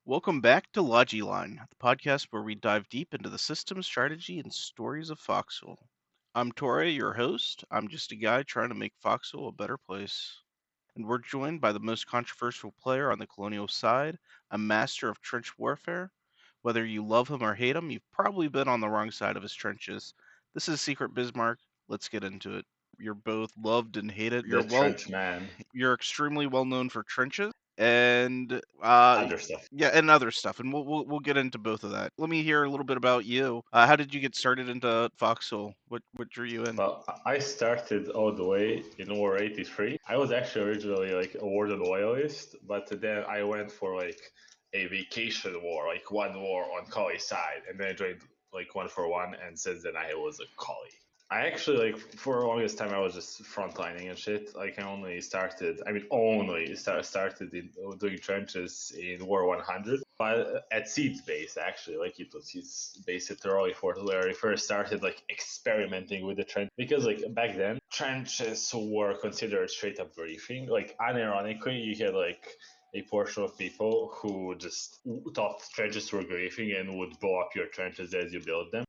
Welcome back to Logi Line, the podcast where we dive deep into the system, strategy, and stories of Foxhole. I'm Torre, your host. I'm just a guy trying to make Foxhole a better place. And we're joined by the most controversial player on the colonial side, a master of trench warfare. Whether you love him or hate him, you've probably been on the wrong side of his trenches. This is Secret Bismark. Let's get into it. You're both loved and hated. The trench man. You're extremely well known for trenches and Other stuff. yeah, and other stuff, and we'll get into both of that. Let me hear a little bit about you. How did you get started into Foxhole? What drew you in? Well, I started all the way in War 83. I was actually originally awarded loyalist, but then I went for a vacation war, like one war on Collie side, and then I joined like 141, and since then I was a Collie. I actually for the longest time I was just frontlining and shit. Like I only started, started in doing trenches in War 100, but at Seed's base actually, like it was his base at the Early Fort where I first started like experimenting with the trench because like back then trenches were considered straight up griefing. Like unironically, you had like a portion of people who just thought trenches were griefing and would blow up your trenches as you build them.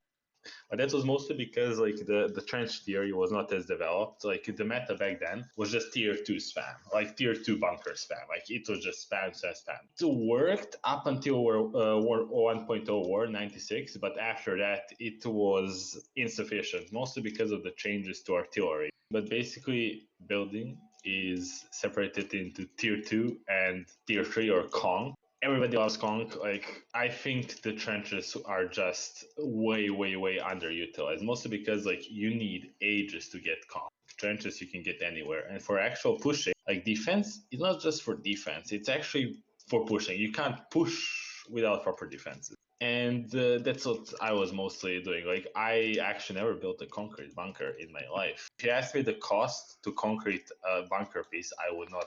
But that was mostly because like the trench theory was not as developed. Like the meta back then was just tier 2 spam, like tier 2 bunker spam. Like it was just spam, spam, spam. It worked up until war 1.0 war 96, but after that it was insufficient, mostly because of the changes to artillery. But basically, building is separated into tier 2 and tier 3 or Kong. Everybody loves Kong. Like I think the trenches are just way, way, way underutilized. Mostly because like you need ages to get Kong. Trenches you can get anywhere, and for actual pushing, like defense, it's not just for defense. It's actually for pushing. You can't push without proper defenses. And that's what I was mostly doing. Like I actually never built a concrete bunker in my life. If you asked me the cost to concrete a bunker piece, I would not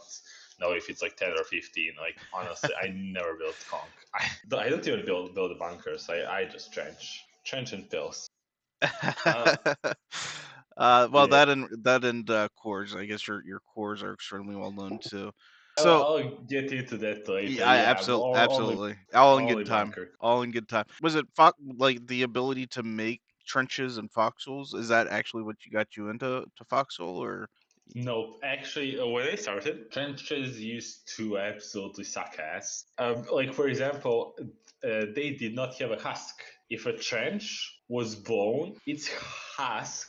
know if it's like 10 or 15. Like honestly, I never built conk. I don't even build bunkers. I just trench and pills. Uh, Well, yeah. that and cores. I guess your cores are extremely well known too. So I'll get into that later. yeah, Yeah, absolutely, only absolutely. All in good time. bunker. All in good time. Was it like the ability to make trenches and foxholes? Is that actually what you got you into foxhole, or? No, actually, when I started, trenches used to absolutely suck ass. Like, for example, they did not have a husk. If a trench was blown, its husk,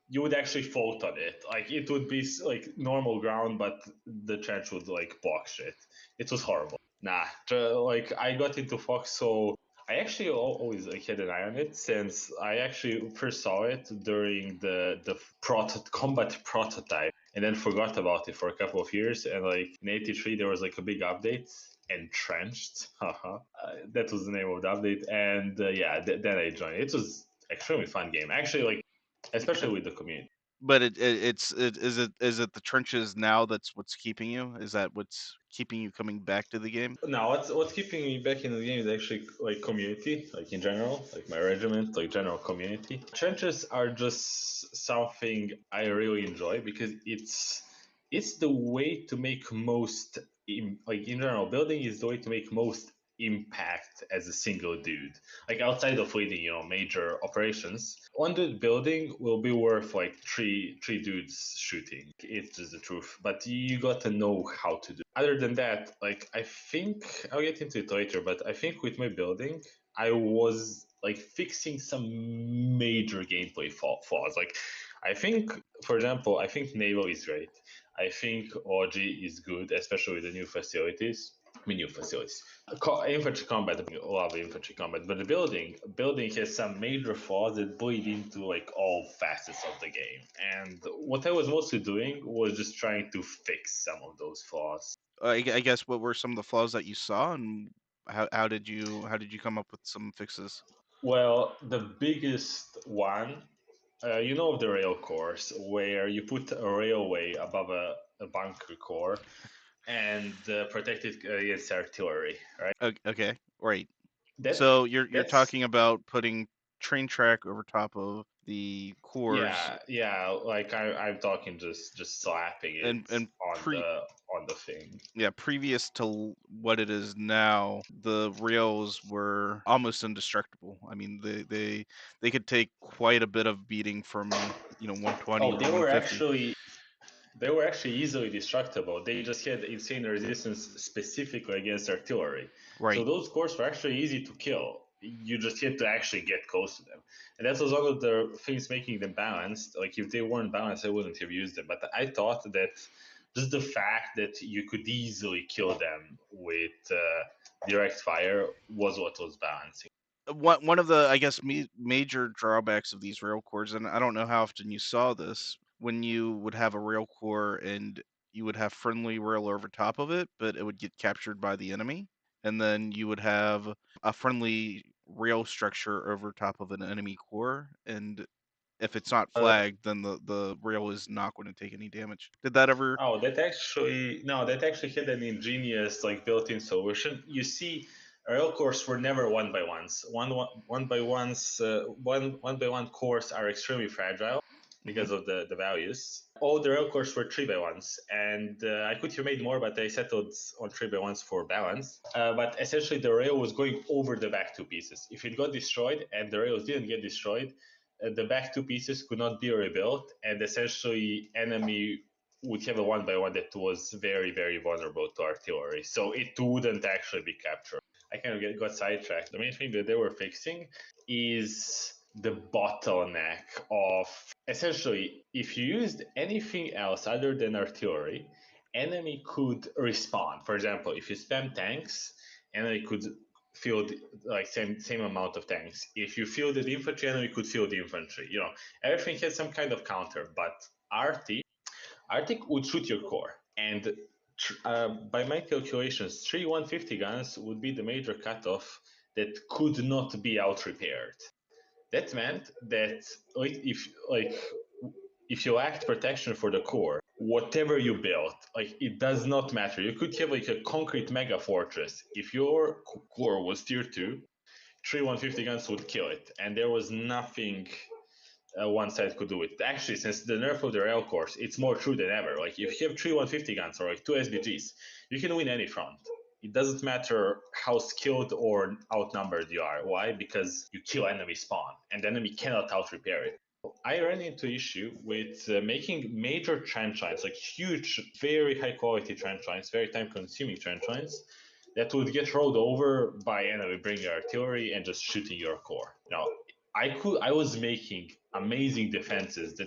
you would actually float on it. Like, it would be like normal ground, but the trench would like block shit. It was horrible. Nah, like, I got into Foxhole. I actually always like had an eye on it since I actually first saw it during the combat prototype and then forgot about it for a couple of years. And like in '83, there was like a big update, Entrenched. That was the name of the update. And yeah, then I joined. It was extremely fun game. Actually, like especially with the community. But is it the trenches now that's what's keeping you? Is that what's keeping you coming back to the game? Now, what's keeping me back in the game is actually like community, like in general, like my regiment, like general community. Trenches are just something I really enjoy because it's the way to make most like in general building is the way to make most impact as a single dude. Like outside of leading, major operations, one dude building will be worth like three dudes shooting. It's just the truth. But you got to know how to do. Other than that, like I think I'll get into it later, but I think with my building, I was like fixing some major gameplay flaws. Like I think, for example, I think naval is great. I think OG is good, especially with the new facilities. I mean, new facilities. Infantry combat, I love infantry combat, but the building has some major flaws that bleed into like all facets of the game. And what I was mostly doing was just trying to fix some of those flaws. I guess what were some of the flaws that you saw, and how did you come up with some fixes? Well, the biggest one, the rail course where you put a railway above a bunker core and protect it against artillery, right? Okay, right. That So you're that's talking about putting train track over top of the cores, yeah. Like I'm talking just slapping it and on the thing. yeah, previous to what it is now, the rails were almost indestructible. I mean, they could take quite a bit of beating from 120 Oh, or 150. they were actually easily destructible. They just had insane resistance specifically against artillery. So Right. those cores were actually easy to kill. You just had to actually get close to them. And that was one of the things making them balanced. Like if they weren't balanced, I wouldn't have used them. But I thought that just the fact that you could easily kill them with direct fire was what was balancing. One of the, I guess, major drawbacks of these rail cores, and I don't know how often you saw this, when you would have a rail core and you would have friendly rail over top of it, but it would get captured by the enemy, and then you would have a friendly rail structure over top of an enemy core, and if it's not Uh, flagged, then the rail is not going to take any damage. Did that ever? Oh, that actually had an ingenious like built-in solution. You see, rail cores were never one by ones. One by one cores are extremely fragile Mhm. because of the values. All the rail cores were three by ones, and I could have made more, but I settled on three by ones for balance. But essentially, the rail was going over the back two pieces. If it got destroyed and the rails didn't get destroyed, the back two pieces could not be rebuilt, and essentially enemy would have a one by one that was very, very vulnerable to artillery. So it wouldn't actually be captured. I kind of got sidetracked. The main thing that they were fixing is the bottleneck of essentially if you used anything else other than artillery, enemy could respawn. For example, if you spam tanks, enemy could field like same amount of tanks. If you fielded infantry, enemy could field infantry. Everything has some kind of counter, but Arctic would shoot your core, and by my calculations, three 150 guns would be the major cutoff that could not be out repaired. That meant that if you lacked protection for the core, whatever you built, like it does not matter. You could have like a concrete mega fortress. If your core was tier two, three 150 guns would kill it, and there was nothing one side could do it. Actually, since the nerf of the rail course, it's more true than ever. Like if you have three 150 guns or like two SBGs, you can win any front. It doesn't matter how skilled or outnumbered you are. Why? Because you kill enemy spawn, and the enemy cannot out repair it. I ran into issue with making major trench lines, like huge, very high quality trench lines, very time consuming trench lines, that would get rolled over by enemy bringing artillery and just shooting your core. Now, I was making amazing defenses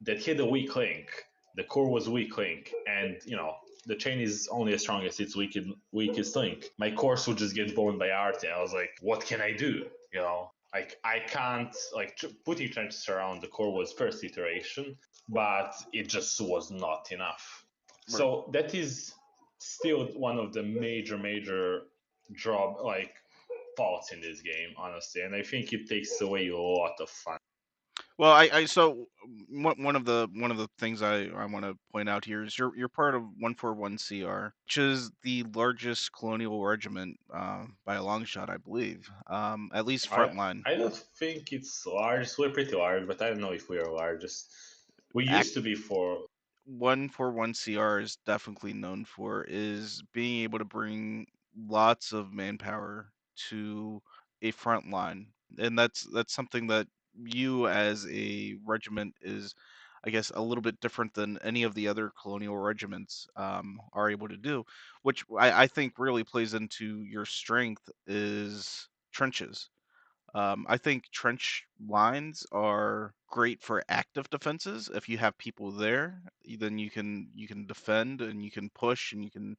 that hit a weak link. The core was weak link, and the chain is only as strong as its weakest link. My course would just get boned by art, and I was like, what can I do? Like I can't putting trenches around the core was first iteration, but it just was not enough. Right. So that is still one of the major faults in this game, honestly, and I think it takes away a lot of fun. Well, so one of the things I want to point out here is you're part of 141 CR, which is the largest colonial regiment by a long shot, I believe. At least I frontline. I don't think it's large. We're pretty large, but I don't know if we are largest. We Act used to be for 141 CR is definitely known for is being able to bring lots of manpower to a front line, and that's something that you as a regiment is, I guess, a little bit different than any of the other colonial regiments are able to do, which I think really plays into your strength is trenches. I think trench lines are great for active defenses. If you have people there, then you can defend and you can push and you can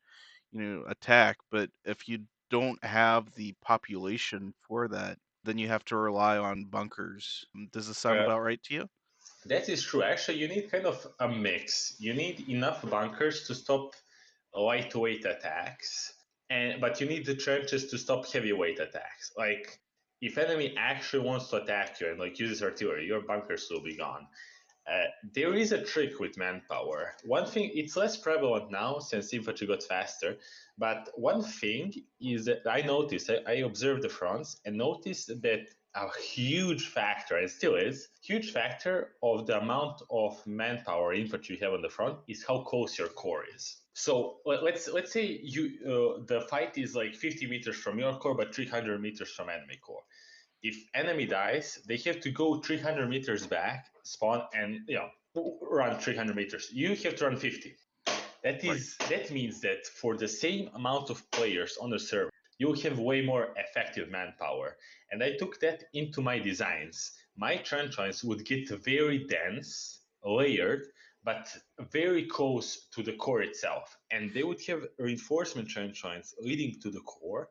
attack. But if you don't have the population for that, then you have to rely on bunkers. Does this sound uh, about right to you? that is true. Actually, you need kind of a mix. You need enough bunkers to stop lightweight attacks, but you need the trenches to stop heavyweight attacks. Like if enemy actually wants to attack you and uses artillery, your bunkers will be gone. There is a trick with manpower. One thing, it's less prevalent now since infantry got faster, but one thing is that I noticed, I observed the fronts and noticed that a huge factor, and still is, huge factor of the amount of manpower infantry you have on the front is how close your core is. So let's say the fight is like 50 meters from your core, but 300 meters from enemy core. If enemy dies, they have to go 300 meters back, spawn, and run 300 meters. You have to run 50. Right. That means that for the same amount of players on the server, you have way more effective manpower. And I took that into my designs. My trench lines would get very dense, layered, but very close to the core itself. And they would have reinforcement trench lines leading to the core,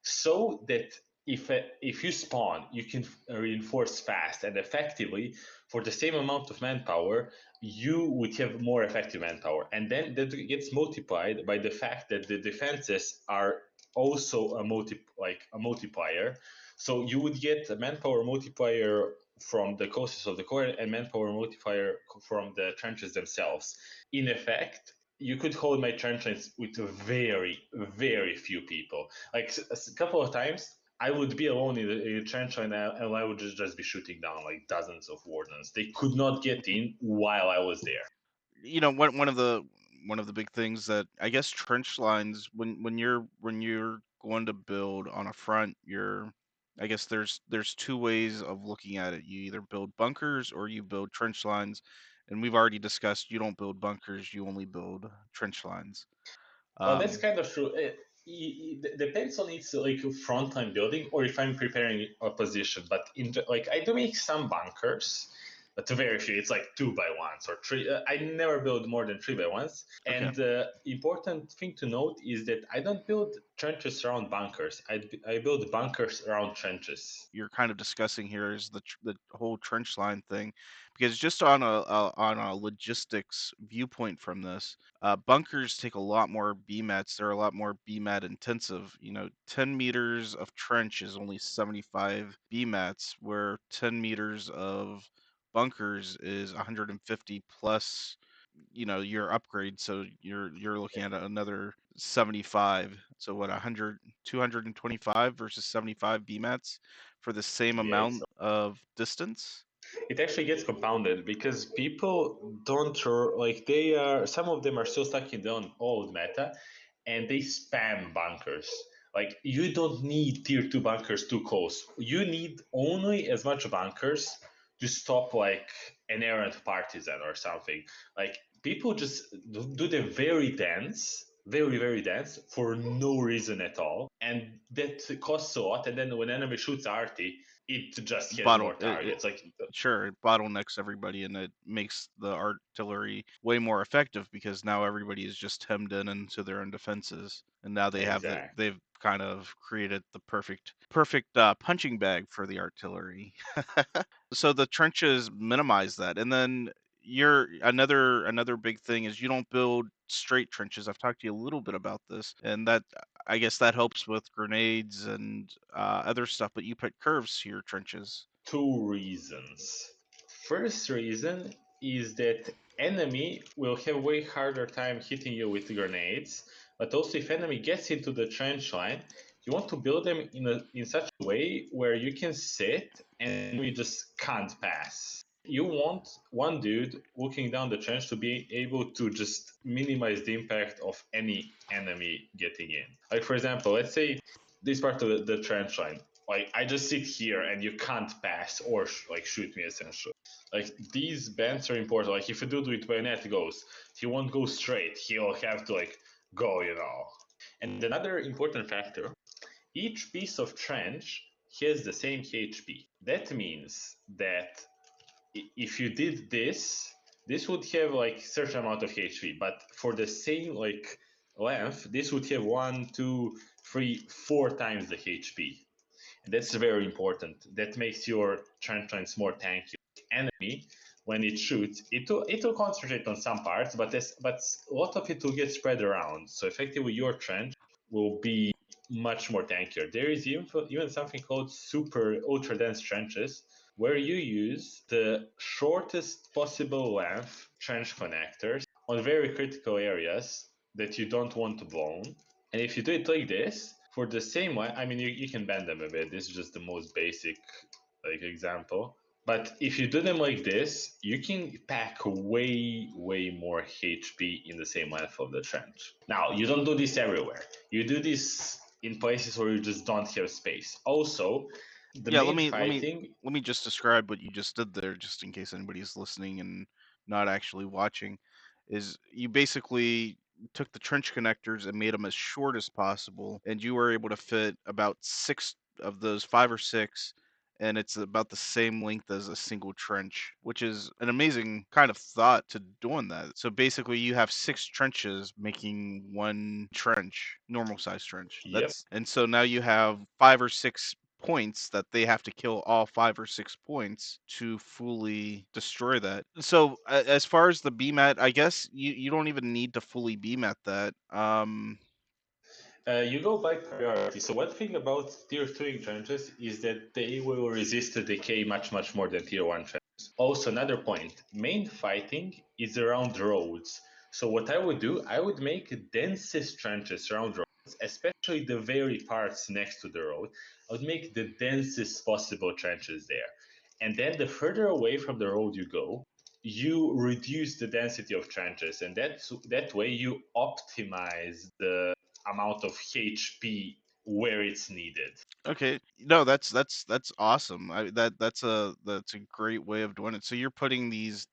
so that if you spawn, you can reinforce fast and effectively for the same amount of manpower. You would have more effective manpower, and then that gets multiplied by the fact that the defenses are also a multiplier. So you would get a manpower multiplier from the closest of the core and manpower multiplier from the trenches themselves. In effect, you could hold my trench lines with very, very few people. Like a couple of times, I would be alone in the trench line, and I would just be shooting down like dozens of wardens. They could not get in while I was there. One of the big things that I guess trench lines, when you're going to build on a front, I guess there's two ways of looking at it. You either build bunkers or you build trench lines, and we've already discussed you don't build bunkers, you only build trench lines. Well, that's Um, kind of true. It depends on its like frontline building or if I'm preparing a position. But like I do make some bunkers, but very few. It's like 2x1s or three. I never build more than 3x1s. okay. And the important thing to note is that I don't build trenches around bunkers. I build bunkers around trenches. You're kind of discussing here is the whole trench line thing, because just on a logistics viewpoint from this, bunkers take a lot more BMATs. They're a lot more BMAT intensive. 10 meters of trench is only 75 BMATs, where 10 meters of bunkers is 150 plus your upgrade, so you're looking at another 75. So what, 100, 225 versus 75 BMATs for the same Yeah, amount of distance? it actually gets compounded because people don't like they are some of them are still stuck in the old meta, and they spam bunkers. Like you don't need tier 2 bunkers too close. You need only as much bunkers to stop like an errant partisan or something. Like people just do them very dense, very very dense for no reason at all, and that costs a lot. And then when enemy shoots arty, it just has Bottle more it, targets. Like Sure, it bottlenecks everybody, and it makes the artillery way more effective because now everybody is just hemmed in into their own defenses, and now exact. they've kind of created the perfect punching bag for the artillery. So the trenches minimize that, and then you're another big thing is you don't build straight trenches. I've talked to you a little bit about this, and that I guess that helps with grenades and other stuff, but you put curves to your trenches. Two reasons. First reason is that enemy will have way harder time hitting you with grenades, but also if enemy gets into the trench line, you want to build them in such a way where you can sit and we just can't pass. You want one dude looking down the trench to be able to just minimize the impact of any enemy getting in. Like for example, let's say this part of the trench line, like I just sit here and you can't pass or like shoot me essentially. Like these bends are important. Like if a dude with bayonet goes, he won't go straight. He'll have to like go. And another important factor: each piece of trench has the same HP. That means that if you did this would have like certain amount of HP, but for the same like length, this would have 1, 2, 3, 4 times the HP. That's very important. That makes your trench lines more tanky. Enemy, when it shoots, it will concentrate on some parts, but a lot of it will get spread around. So effectively, your trench will be much more tankier. There is even something called super ultra dense trenches, where you use the shortest possible length trench connectors on very critical areas that you don't want to blown. And if you do it like this, for the same one, I mean, you can bend them a bit. This is just the most basic like example. But if you do them like this, you can pack way more HP in the same length of the trench. Now, you don't do this everywhere. You do this in places where you just don't have space. Also, the Yeah, main fighting. let me just describe what you just did there, just in case anybody's listening and not actually watching. Is you basically took the trench connectors and made them as short as possible, and you were able to fit about six of those, five or six, and it's about the same length as a single trench, which is an amazing kind of thought to doing that. So basically, you have six trenches making one trench, normal size trench. Yep. That's and so now you have five or six points that they have to kill all five or six points to fully destroy that. So as far as the BMAT, I guess you don't even need to fully BMAT that. You go by priority. So one thing about tier 2 trenches is that they will resist the decay much more than tier 1 trenches. Also, another point, main fighting is around roads. So what I would do, I would make densest trenches around roads, especially the very parts next to the road. I would make the densest possible trenches there. And then the further away from the road you go, you reduce the density of trenches, and that way you optimize the amount of HP where it's needed. Okay, no, that's awesome. That's a great way of doing it. So you're putting these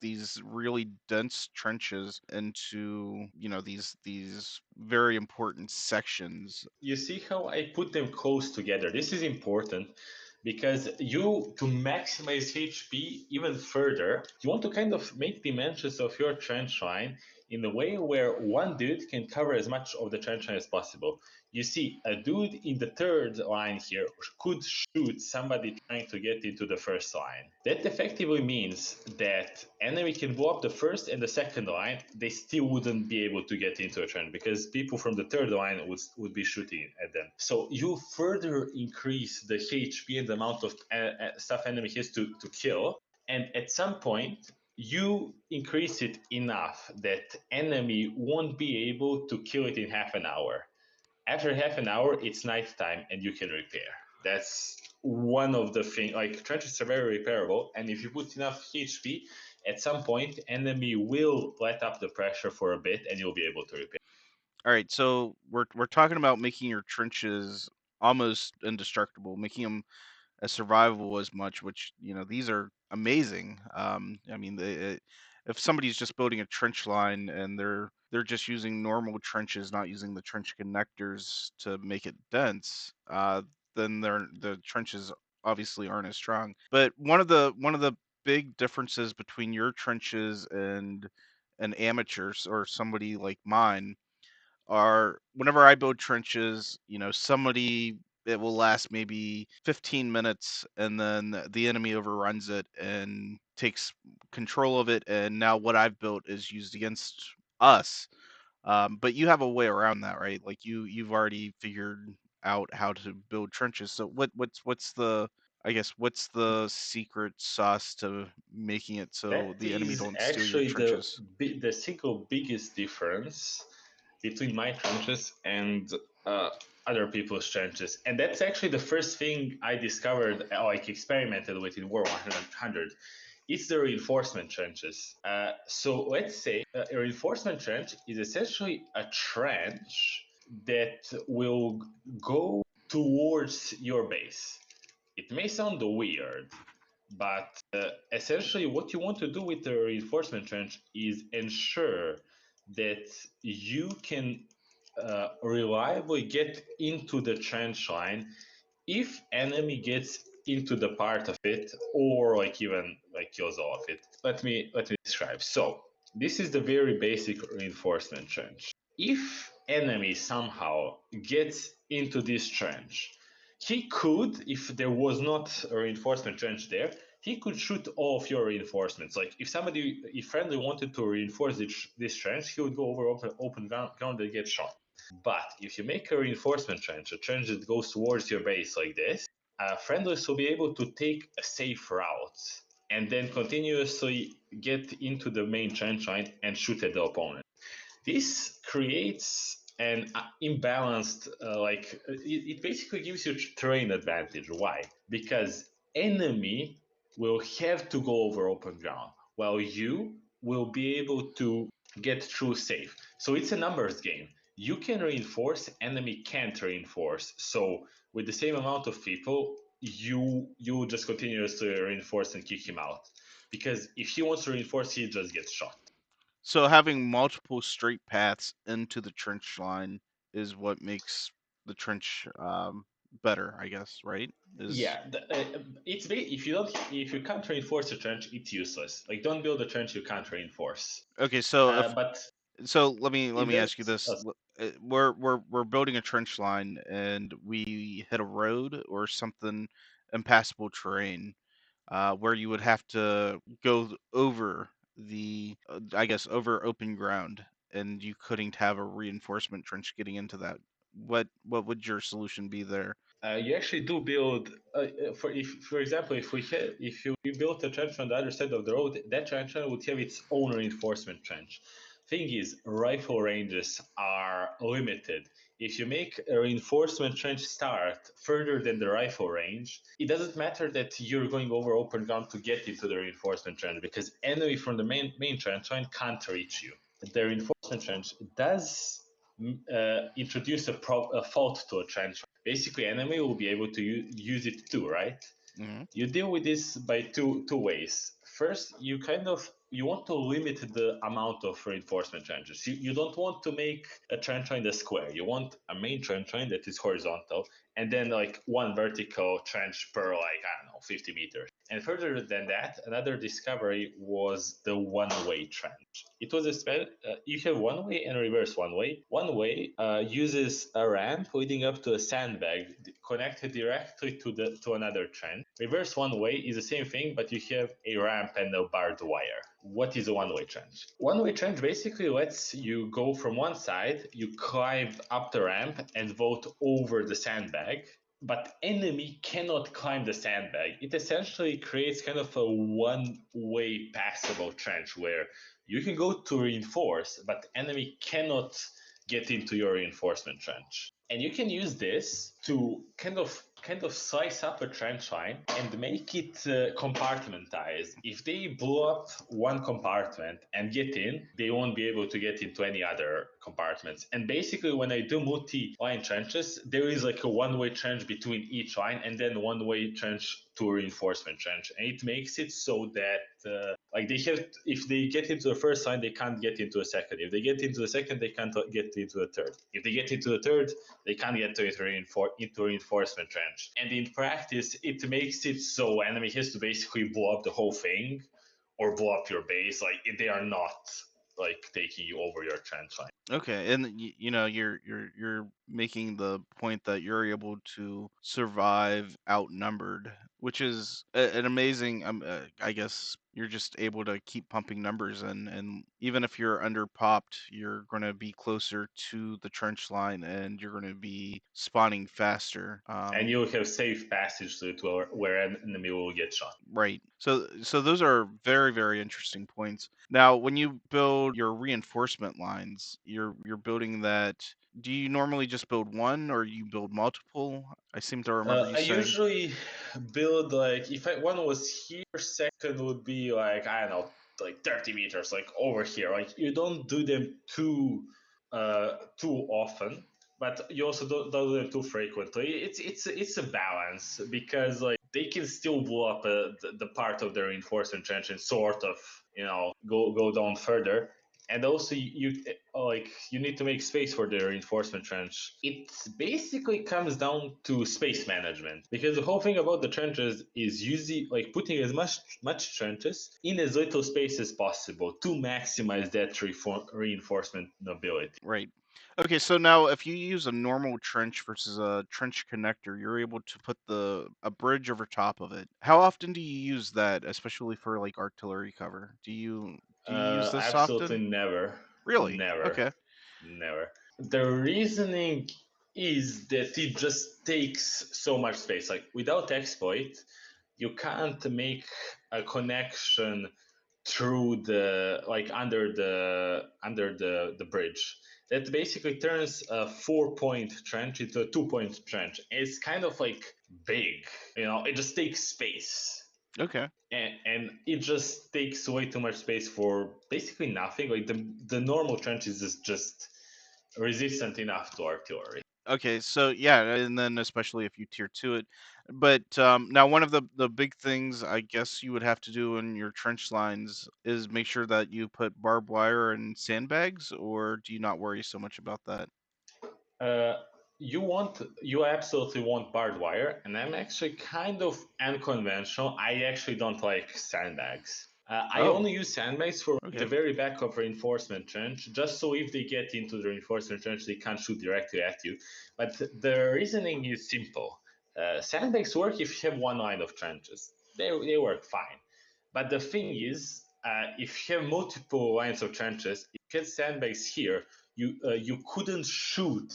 really dense trenches into these very important sections. You see how I put them close together. This is important because you, to maximize HP even further, you want to kind of make dimensions of your trench line in a way where one dude can cover as much of the trench line as possible. You see, a dude in the third line here could shoot somebody trying to get into the first line. That effectively means that enemy can blow up the first and the second line, they still wouldn't be able to get into a trench because people from the third line would be shooting at them. So you further increase the HP and the amount of stuff enemy has to kill, and at some point you increase it enough that enemy won't be able to kill it in half an hour. After half an hour, it's nighttime and you can repair. That's one of the things. Like trenches are very repairable, and if you put enough HP, at some point, enemy will let up the pressure for a bit, and you'll be able to repair. All right, so we're talking about making your trenches almost indestructible, making them as survivable as much, which these are amazing. I mean, if somebody's just building a trench line and they're just using normal trenches, not using the trench connectors to make it dense, then the trenches obviously aren't as strong. But one of the big differences between your trenches and an amateur or somebody like mine are whenever I build trenches, somebody it will last maybe 15 minutes and then the enemy overruns it and takes control of it. And now what I've built is used against us. But you have a way around that, right? Like you've already figured out how to build trenches. So what's the I guess what's the secret sauce to making it so That the enemy is don't steal your actually trenches? the single biggest difference between my trenches and uh, other people's trenches, and that's actually the first thing I discovered, like experimented with in War 100. It's the reinforcement trenches. So let's say a reinforcement trench is essentially a trench that will go towards your base. It may sound weird, but essentially, what you want to do with the reinforcement trench is ensure that you can reliably get into the trench line if enemy gets into the part of it or like even like kills all of it. Let me describe. So this is the very basic reinforcement trench. If enemy somehow gets into this trench, he could, if there was not a reinforcement trench there, he could shoot all of your reinforcements. Like if friendly wanted to reinforce this trench, he would go over open ground and get shot. But if you make a reinforcement trench, a trench that goes towards your base like this, friendlies will be able to take a safe route and then continuously get into the main trench line and shoot at the opponent. This creates an imbalanced, it basically gives you terrain advantage. Why? Because enemy will have to go over open ground, while you will be able to get through safe. So it's a numbers game. You can reinforce, enemy can't reinforce. So with the same amount of people, you just continuously reinforce and kick him out. Because if he wants to reinforce, he just gets shot. So having multiple straight paths into the trench line is what makes the trench better, I guess, right? Is Yeah, if you can't reinforce a trench, it's useless. Like, don't build a trench you can't reinforce. okay. So if But so, let me it ask you does. this: we're building a trench line, and we hit a road or something impassable terrain, where you would have to go over I guess, over open ground, and you couldn't have a reinforcement trench getting into that. What would your solution be there? You actually do build for example, if you built a trench on the other side of the road, that trench would have its own reinforcement trench. Thing is, rifle ranges are limited. If you make a reinforcement trench start further than the rifle range, it doesn't matter that you're going over open ground to get into the reinforcement trench, because enemy from the main trench line can't reach you. The reinforcement trench does introduce a fault to a trench. Basically, enemy will be able to use it too, right? Hmm. You deal with this by two ways. First, you want to limit the amount of reinforcement trenches. You don't want to make a trench line that's square. You want a main trench line that is horizontal, and then like one vertical trench per, like, I don't know, 50 meters. And further than that, another discovery was the one-way trench. It was you have one way and reverse one way. One way uses a ramp leading up to a sandbag connected directly to another trench. Reverse one way is the same thing, but you have a ramp and a barbed wire. What is a one-way trench? One-way trench basically lets you go from one side, you climb up the ramp and vault over the sandbag, but enemy cannot climb the sandbag. It essentially creates kind of a one-way passable trench where you can go to reinforce, but enemy cannot get into your reinforcement trench. And you can use this to kind of slice up a trench line and make it compartmentized. If they blow up one compartment and get in, they won't be able to get into any other compartments. And basically, when I do multi-line trenches, there is like a one-way trench between each line, and then one-way trench to reinforcement trench, and it makes it so that like if they get into the first line, they can't get into a second. If they get into the second, they can't get into the third. If they get into the third, they can't get into reinforcement trench. And in practice, it makes it so enemy has to basically blow up the whole thing or blow up your base. Like, they are not like taking you over your trench line. Okay, and you're making the point that you're able to survive outnumbered, which is an amazing. I guess you're just able to keep pumping numbers in, and even if you're under popped, you're going to be closer to the trench line, and you're going to be spawning faster. And you'll have safe passage to where an enemy will get shot. Right. So those are very, very interesting points. Now, when you build your reinforcement lines, you're building that. Do you normally just build one or you build multiple? I seem to remember you I saying. usually build, like, if one was here, second would be like, I don't know, like 30 meters, like over here. Like, you don't do them too often, but you also don't do them too frequently. It's a balance, because like they can still blow up the part of the reinforcement trench and sort of, go down further. And also, you need to make space for the reinforcement trench. It basically comes down to space management, because the whole thing about the trenches is usually like putting as much trenches in as little space as possible to maximize that reinforcement ability. Right. Okay, so now if you use a normal trench versus a trench connector, you're able to put a bridge over top of it. How often do you use that, especially for like artillery cover? Do you use this Absolutely often? never, Really? never, Okay. never. The reasoning is that it just takes so much space. Like, without exploit, you can't make a connection through the, like, under the bridge. that basically turns a 4 point trench into a 2 point trench. It's kind of like big, it just takes space. Okay. And it just takes way too much space for basically nothing. Like the normal trenches is just resistant enough to artillery. Okay, so yeah, and then especially if you tier two it. But now one of the big things I guess you would have to do in your trench lines is make sure that you put barbed wire and sandbags, or do you not worry so much about that? Uh, you absolutely want barbed wire, and I'm actually kind of unconventional. I actually don't like sandbags. I Oh, only use sandbags for the okay. very back of reinforcement trench, just so if they get into the reinforcement trench, they can't shoot directly at you. But the reasoning is simple. Sandbags work if you have one line of trenches. They work fine. But the thing is, if you have multiple lines of trenches, if you get sandbags here, you couldn't shoot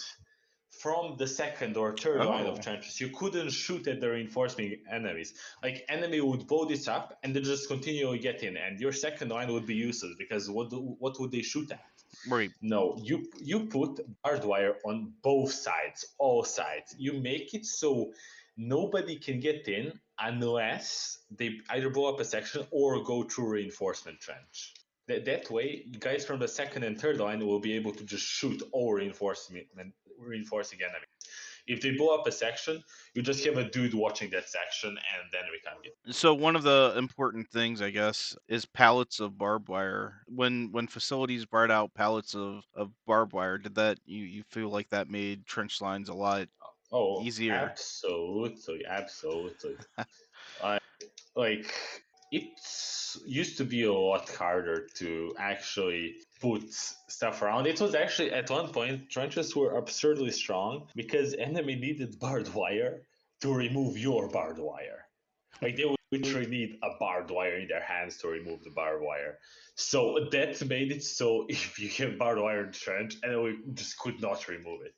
from the second or third line of Oh, trenches. You couldn't shoot at the reinforcing enemies. Like enemy would blow this up and then just continually get in, and your second line would be useless because what would they shoot at? right. No, you put barbed wire on both sides, all sides. You make it so nobody can get in unless they either blow up a section or go through reinforcement trench. That way, guys from the second and third line will be able to just shoot all reinforcing enemies. If they blow up a section, you just have a dude watching that section, and then we can get. So one of the important things, I guess, is pallets of barbed wire. When facilities brought out pallets of barbed wire, did that you feel like that made trench lines a lot Oh, easier? absolutely, absolutely. I like it used to be a lot harder to actually put stuff around. It was actually at one point trenches were absurdly strong because enemy needed barbed wire to remove your barbed wire. Like they would literally need a barbed wire in their hands to remove the barbed wire. So that made it so if you have barbed wire in the trench, enemy just could not remove it.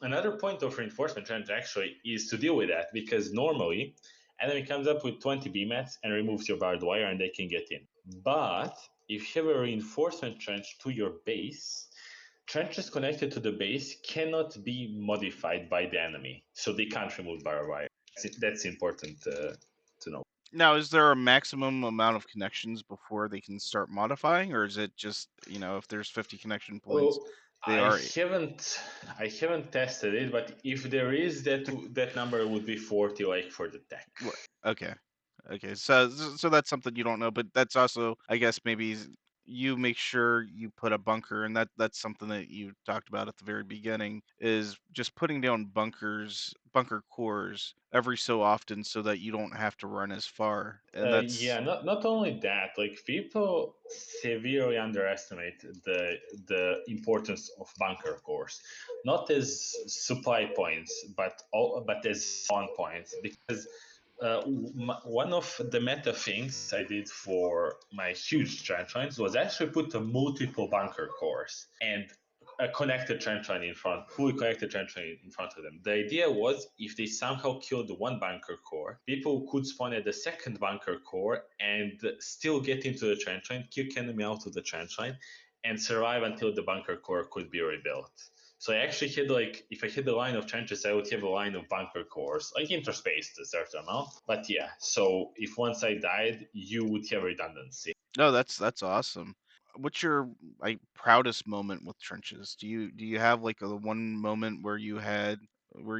Another point of reinforcement trench actually is to deal with that because normally enemy comes up with 20 BMATs and removes your barbed wire and they can get in. But if you have a reinforcement trench to your base, trenches connected to the base cannot be modified by the enemy, so they can't remove barbed wire. That's important to know. Now, is there a maximum amount of connections before they can start modifying, or is it just, if there's 50 connection points, Oh, they I are haven't I haven't tested it, but if there is, that number would be 40, like for the tech. okay. Okay. So that's something you don't know, but that's also, I guess, maybe you make sure you put a bunker, and that's something that you talked about at the very beginning, is just putting down bunker cores every so often so that you don't have to run as far. And Yeah, that's not only that, like people severely underestimate the importance of bunker cores, not as supply points, but as spawn points. Because one of the meta things I did for my huge trench lines was actually put a multiple bunker cores and a connected trench line in front, fully connected trench line in front of them. The idea was if they somehow killed the one bunker core, people could spawn at the second bunker core and still get into the trench line, kick enemy out of the trench line, and survive until the bunker core could be rebuilt. So I actually had like, if I had a line of trenches, I would have a line of bunker cores, like interspaced a certain amount. But yeah, so if once I died, you would have redundancy. no, that's awesome. What's your like proudest moment with trenches? Do you have like a one moment where you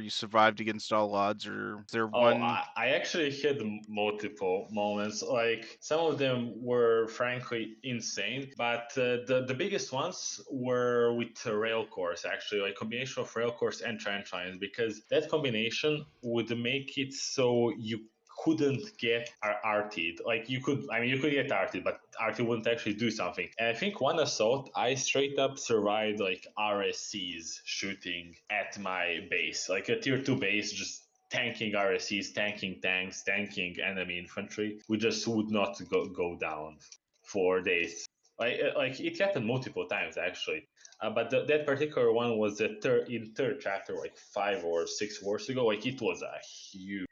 survived against all odds, or is there Oh, one? I actually had multiple moments. Like some of them were frankly insane, but the biggest ones were with rail course. Actually, like combination of rail course and trench lines, because that combination would make it so you couldn't get RT'd. Like you could, I mean, you could get RT'd, but RT wouldn't actually do something. And I think one assault, I straight up survived like RSCs shooting at my base, like a tier two base, just tanking RSCs, tanking tanks, tanking enemy infantry. We just would not go down for days. Like it happened multiple times actually. But that particular one was in third chapter, like 5 or 6 wars ago. Like it was a huge,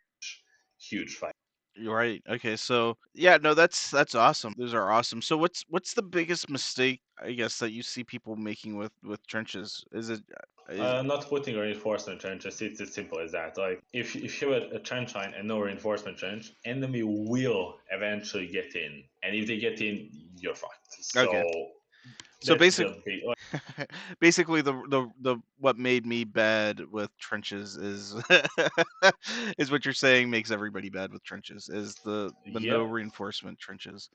huge fight. You're right. Okay, so yeah, no, that's awesome. Those are awesome. So what's the biggest mistake I guess that you see people making with trenches? Is it is Not putting reinforcement trenches, it's as simple as that. Like, if you have a trench line and no reinforcement trench, enemy will eventually get in. And if they get in, you're fucked. okay. So So that's basic the big. basically the what made me bad with trenches is is what you're saying makes everybody bad with trenches is the no Yep. reinforcement trenches.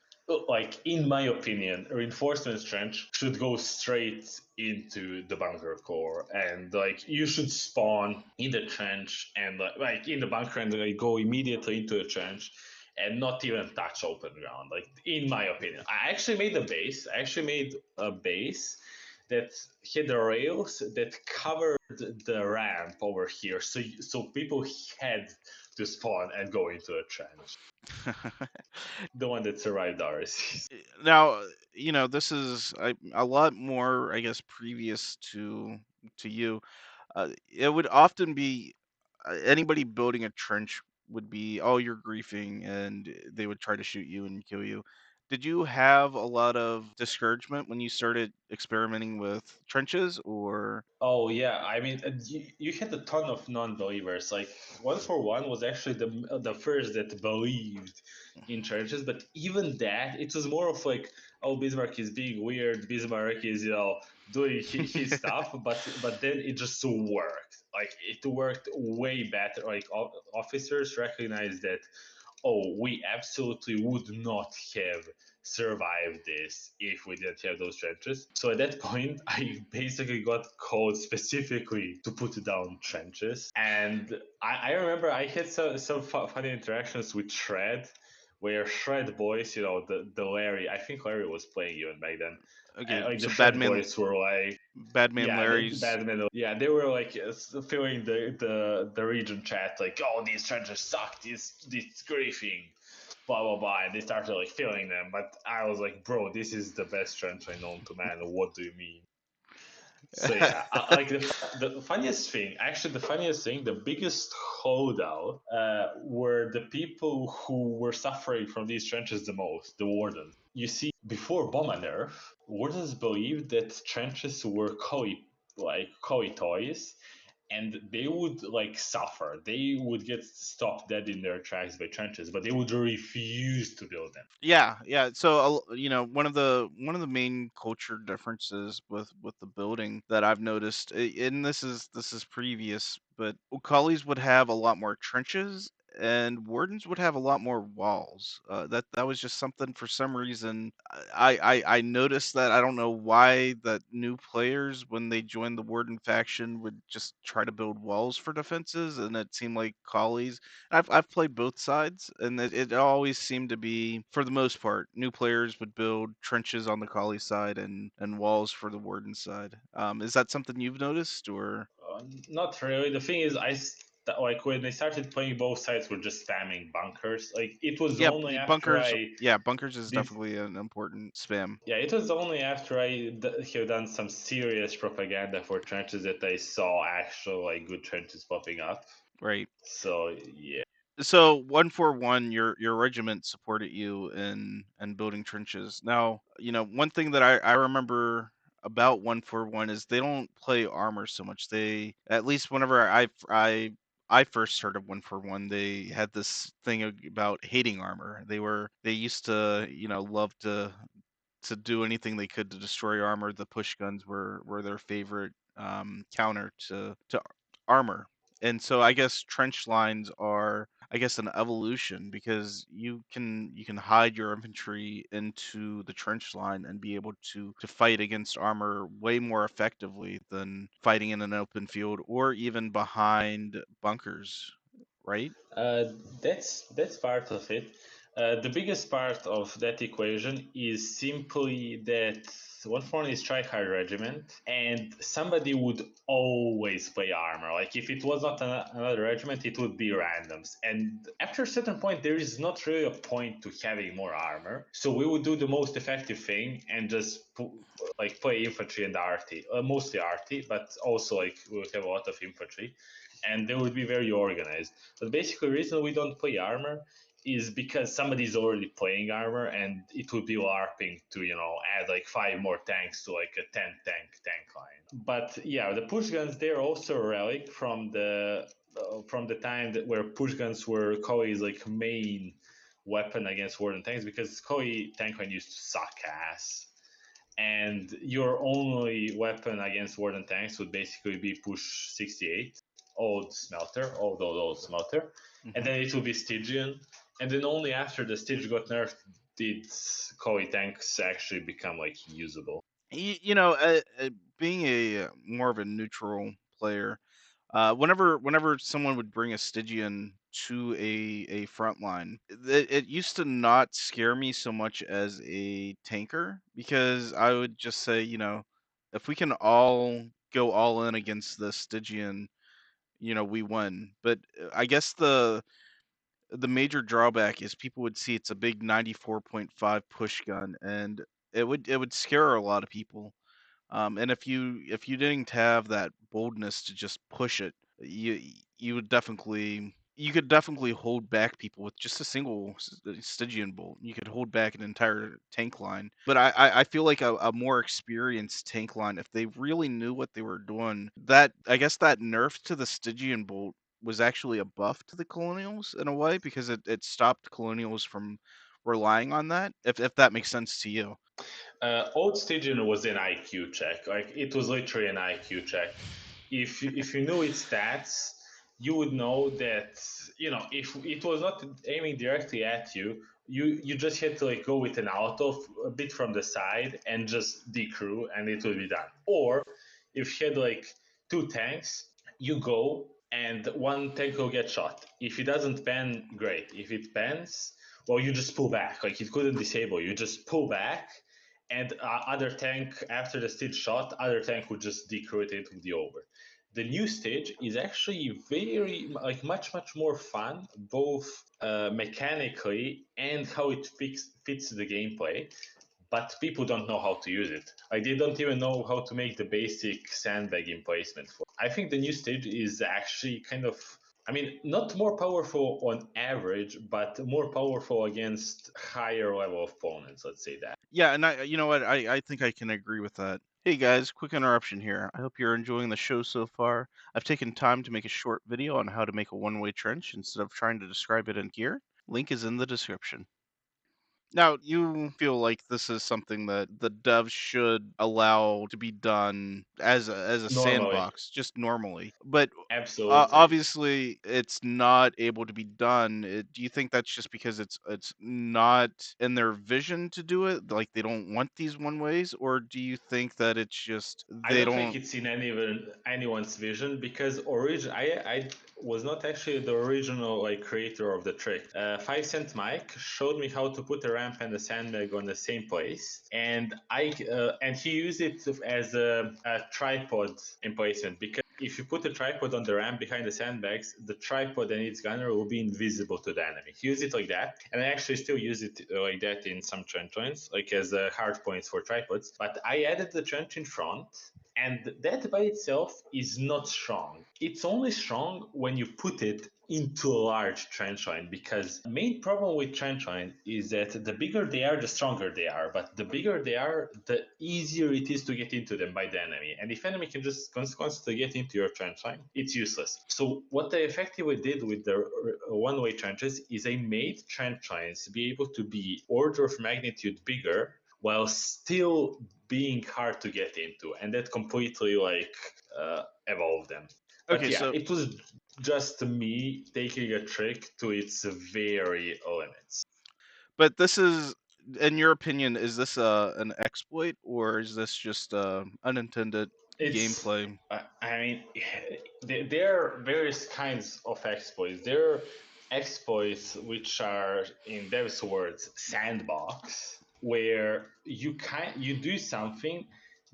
Like, in my opinion, a reinforcement trench should go straight into the bunker core, and like you should spawn in the trench and like in the bunker and like go immediately into the trench and not even touch open ground. Like, in my opinion, I actually made a base. I actually made a base that had the rails that covered the ramp over here, so people had to spawn and go into a trench. The one that survived ours. Now, this is a lot more, I guess, previous to you. It would often be anybody building a trench would be, oh, you're griefing, and they would try to shoot you and kill you. Did you have a lot of discouragement when you started experimenting with trenches, or Oh yeah, I mean, you had a ton of non-believers. Like, One for One was actually the first that believed in churches, but even that, it was more of like, oh, Bismarck is being weird. Bismarck is doing his stuff, but then it just worked. Like, it worked way better. Like, officers recognized that, oh, we absolutely would not have survived this if we didn't have those trenches. So at that point, I basically got called specifically to put down trenches. And I remember I had some funny interactions with Shred, where Shred boys, the Larry, I think Larry was playing even back then. okay, Like, the so Shred boys were like, Badman yeah, the Larry's. Batman. Yeah, they were like filling the region chat, like, oh, these trenches suck, this griefing, blah blah blah, and they started like filling them. But I was like, bro, this is the best trench I know to man. What do you mean? So yeah, like the funniest thing, actually, the funniest thing, the biggest holdout were the people who were suffering from these trenches the most, the wardens. You see, before Bomber nerf, wardens believed that trenches were koi toys, and they would like suffer. They would get stopped dead in their tracks by trenches, but they would refuse to build them. Yeah, yeah. So, one of the main culture differences with the building that I've noticed, and this is previous, but Ukalis would have a lot more trenches, and wardens would have a lot more walls. That was just something for some reason. I noticed that. I don't know why that new players when they joined the warden faction would just try to build walls for defenses, and it seemed like Collies. I've played both sides, and it always seemed to be, for the most part, new players would build trenches on the collie side and walls for the warden side. Is that something you've noticed, or Not really. The thing is, like when they started playing both sides, were just spamming bunkers. Like, it was yeah, only after bunkers? I Yeah, bunkers is bef- definitely an important spam, yeah, it was only after have done some serious propaganda for trenches that I saw actual like good trenches popping up. right? So yeah. So 141, your regiment supported you in building trenches. Now, one thing that I remember about 141 is they don't play armor so much. They, at least whenever I first heard of 141, they had this thing about hating armor. They used to, love to do anything they could to destroy armor. The push guns were their favorite counter to armor. And so I guess trench lines are, I guess, an evolution, because you can hide your infantry into the trench line and be able to fight against armor way more effectively than fighting in an open field or even behind bunkers, right? Uh, that's part of it. The biggest part of that equation is simply that one form is tryhard regiment, and somebody would always play armor. Like, if it was not another regiment, it would be randoms. And after a certain point, there is not really a point to having more armor. So we would do the most effective thing and just like play infantry and RT, mostly RT, but also like we would have a lot of infantry, and they would be very organized. But basically, the reason we don't play armor is because somebody's already playing armor, and it would be LARPing to add like 5 more tanks to like a 10 tank line. But yeah, the push guns, they're also a relic from the time where push guns were Koei's like main weapon against warden tanks, because Koei tank line used to suck ass, and your only weapon against warden tanks would basically be push 68, old smelter, and Hmm. then it would be Stygian, and then only after the Stygian got nerfed did Koi tanks actually become like usable. You know, being a more of a neutral player, whenever someone would bring a Stygian to a front line, it used to not scare me so much as a tanker, because I would just say, if we can all go all in against the Stygian, we win. But I guess the major drawback is people would see it's a big 94.5 push gun, and it would scare a lot of people. And if you didn't have that boldness to just push it, you could definitely hold back people with just a single Stygian bolt. You could hold back an entire tank line. But I feel like a more experienced tank line, if they really knew what they were doing, that I guess that nerf to the Stygian bolt was actually a buff to the Colonials in a way, because it stopped Colonials from relying on that. If that makes sense to you. Old Stygian was an IQ check. Like it was literally an IQ check. If you knew its stats, you would know that if it was not aiming directly at you, you just had to like go with an auto a bit from the side and just decrew, and it would be done. Or if you had like 2 tanks, you go and one tank will get shot. If it doesn't pan, great. If it pans, well, you just pull back. Like it couldn't disable. You just pull back, and other tank after the stage shot, other tank would just decrew it with the over. The new stage is actually very like much more fun, both mechanically and how it fits the gameplay. But people don't know how to use it. Like they don't even know how to make the basic sandbag emplacement for. I think the new stage is actually kind of, I mean, not more powerful on average, but more powerful against higher level opponents. Let's say that. Yeah, and you know what? I think I can agree with that. Hey guys, quick interruption here. I hope you're enjoying the show so far. I've taken time to make a short video on how to make a one-way trench instead of trying to describe it in gear. Link is in the description. Now, you feel like this is something that the devs should allow to be done as a Normally, sandbox, just normally. But absolutely. obviously, it's not able to be done. Do you think that's just because it's not in their vision to do it? Like they don't want these one ways, or do you think that it's just I they don't think don't? it's in anyone's vision, because I was not actually the original like creator of the trick. 5 Cent Mike showed me how to put a ramp and a sandbag on the same place, and he used it as a tripod emplacement, because if you put a tripod on the ramp behind the sandbags, the tripod and its gunner will be invisible to the enemy. He used it like that, and I actually still use it like that in some trench lines, like as hard points for tripods. But I added the trench in front, and that by itself is not strong. It's only strong when you put it into a large trench line, because the main problem with trench line is that the bigger they are, the stronger they are. But the bigger they are, the easier it is to get into them by the enemy. And if enemy can just constantly get into your trench line, it's useless. So what I effectively did with the one-way trenches is I made trench lines be able to be order of magnitude bigger while still being hard to get into, and that completely like evolved them. But Okay, yeah, so it was just me taking a trick to its very limits. but this is, in your opinion, is this an exploit, or is this just unintended It's, gameplay? I mean, there are various kinds of exploits. There are exploits which are, in devs' words, sandbox, where you do something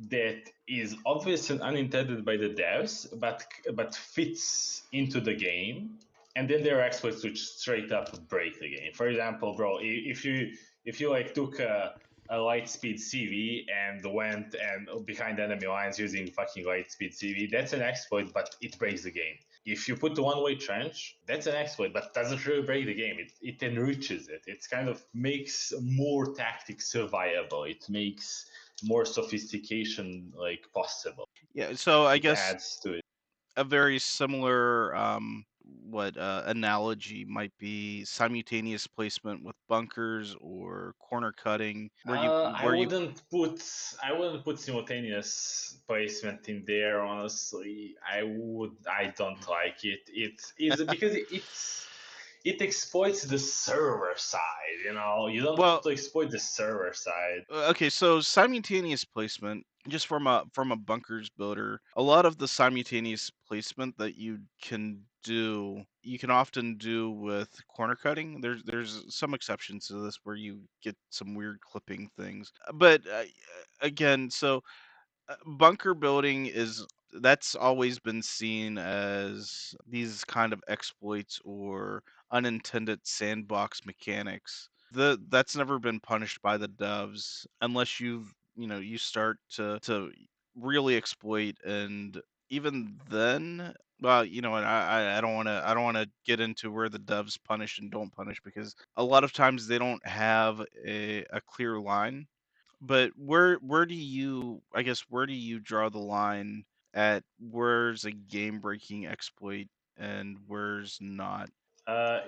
that is obvious and unintended by the devs, but fits into the game. And then there are exploits which straight up break the game. For example, bro, if you like took a light speed CV and went and behind enemy lines using fucking light speed CV, that's an exploit, but it breaks the game. If you put the one-way trench, that's an exploit, but doesn't really break the game. It enriches it. It kind of makes more tactics survivable. It makes more sophistication like possible. Yeah, so I It guess adds to it. a very similar analogy might be simultaneous placement with bunkers or corner cutting, where you I where you wouldn't put simultaneous placement in there. Honestly, I don't like it. It is because it exploits the server side. You know, you don't want well to exploit the server side. okay, so simultaneous placement, just from a bunkers builder, a lot of the simultaneous placement that you can do, you can often do with corner cutting. There's some exceptions to this where you get some weird clipping things, but again, so bunker building is that's always been seen as these kind of exploits or unintended sandbox mechanics. That's never been punished by the devs unless you start to really exploit. And even then, well, and I don't want to get into where the devs punish and don't punish, because a lot of times they don't have a clear line. But where do you, I guess, where do you draw the line at where's a game breaking exploit and where's not?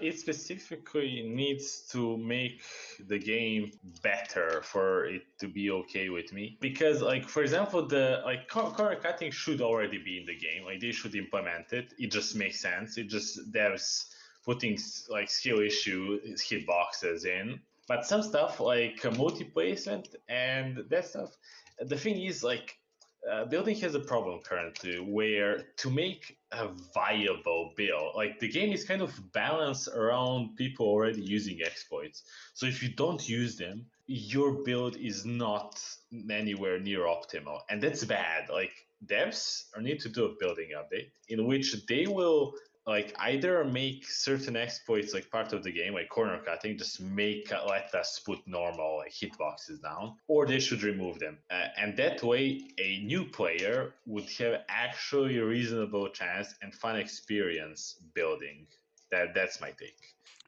It specifically needs to make the game better for it to be okay with me. Because, like, for example, the like corner cutting should already be in the game. Like, they should implement it. It just makes sense. It just devs putting like skill issue hitboxes in. But some stuff like multi placement and that stuff, the thing is like building has a problem currently where to make a viable build, like the game is kind of balanced around people already using exploits. So if you don't use them, your build is not anywhere near optimal, and that's bad. Like devs need to do a building update in which they will like either make certain exploits like part of the game, like corner cutting, just make let us put normal like hitboxes down, or they should remove them. And that way, a new player would have actually a reasonable chance and fun experience building. That's my take.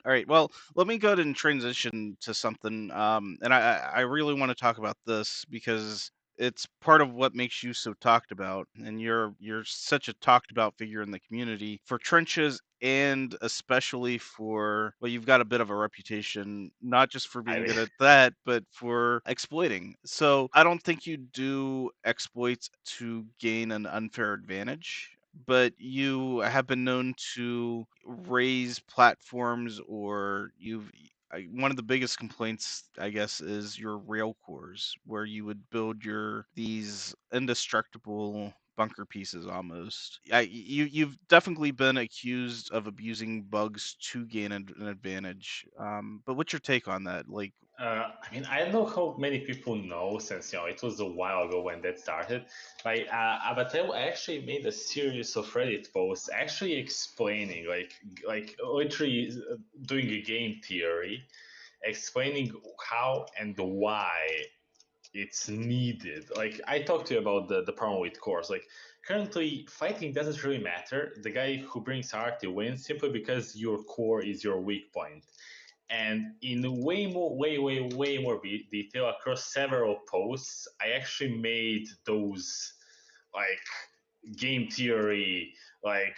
All right, well, let me go ahead and transition to something. And I really want to talk about this because it's part of what makes you so talked about, and you're such a talked about figure in the community for trenches, and especially for, well, you've got a bit of a reputation not just for being I good at that, but for exploiting. So I don't think you do exploits to gain an unfair advantage, but you have been known to raise platforms, or one of the biggest complaints, I guess, is your rail cores, where you would build these indestructible bunker pieces almost. You've definitely been accused of abusing bugs to gain an advantage. But what's your take on that? Like, I mean, I don't know how many people know since it was a while ago when that started. But I actually made a series of Reddit posts actually explaining, like literally doing a game theory, explaining how and why it's needed. Like I talked to you about the problem with cores. Like currently, fighting doesn't really matter. The guy who brings RT wins simply because your core is your weak point. And in way more detail across several posts, I actually made those like game theory, like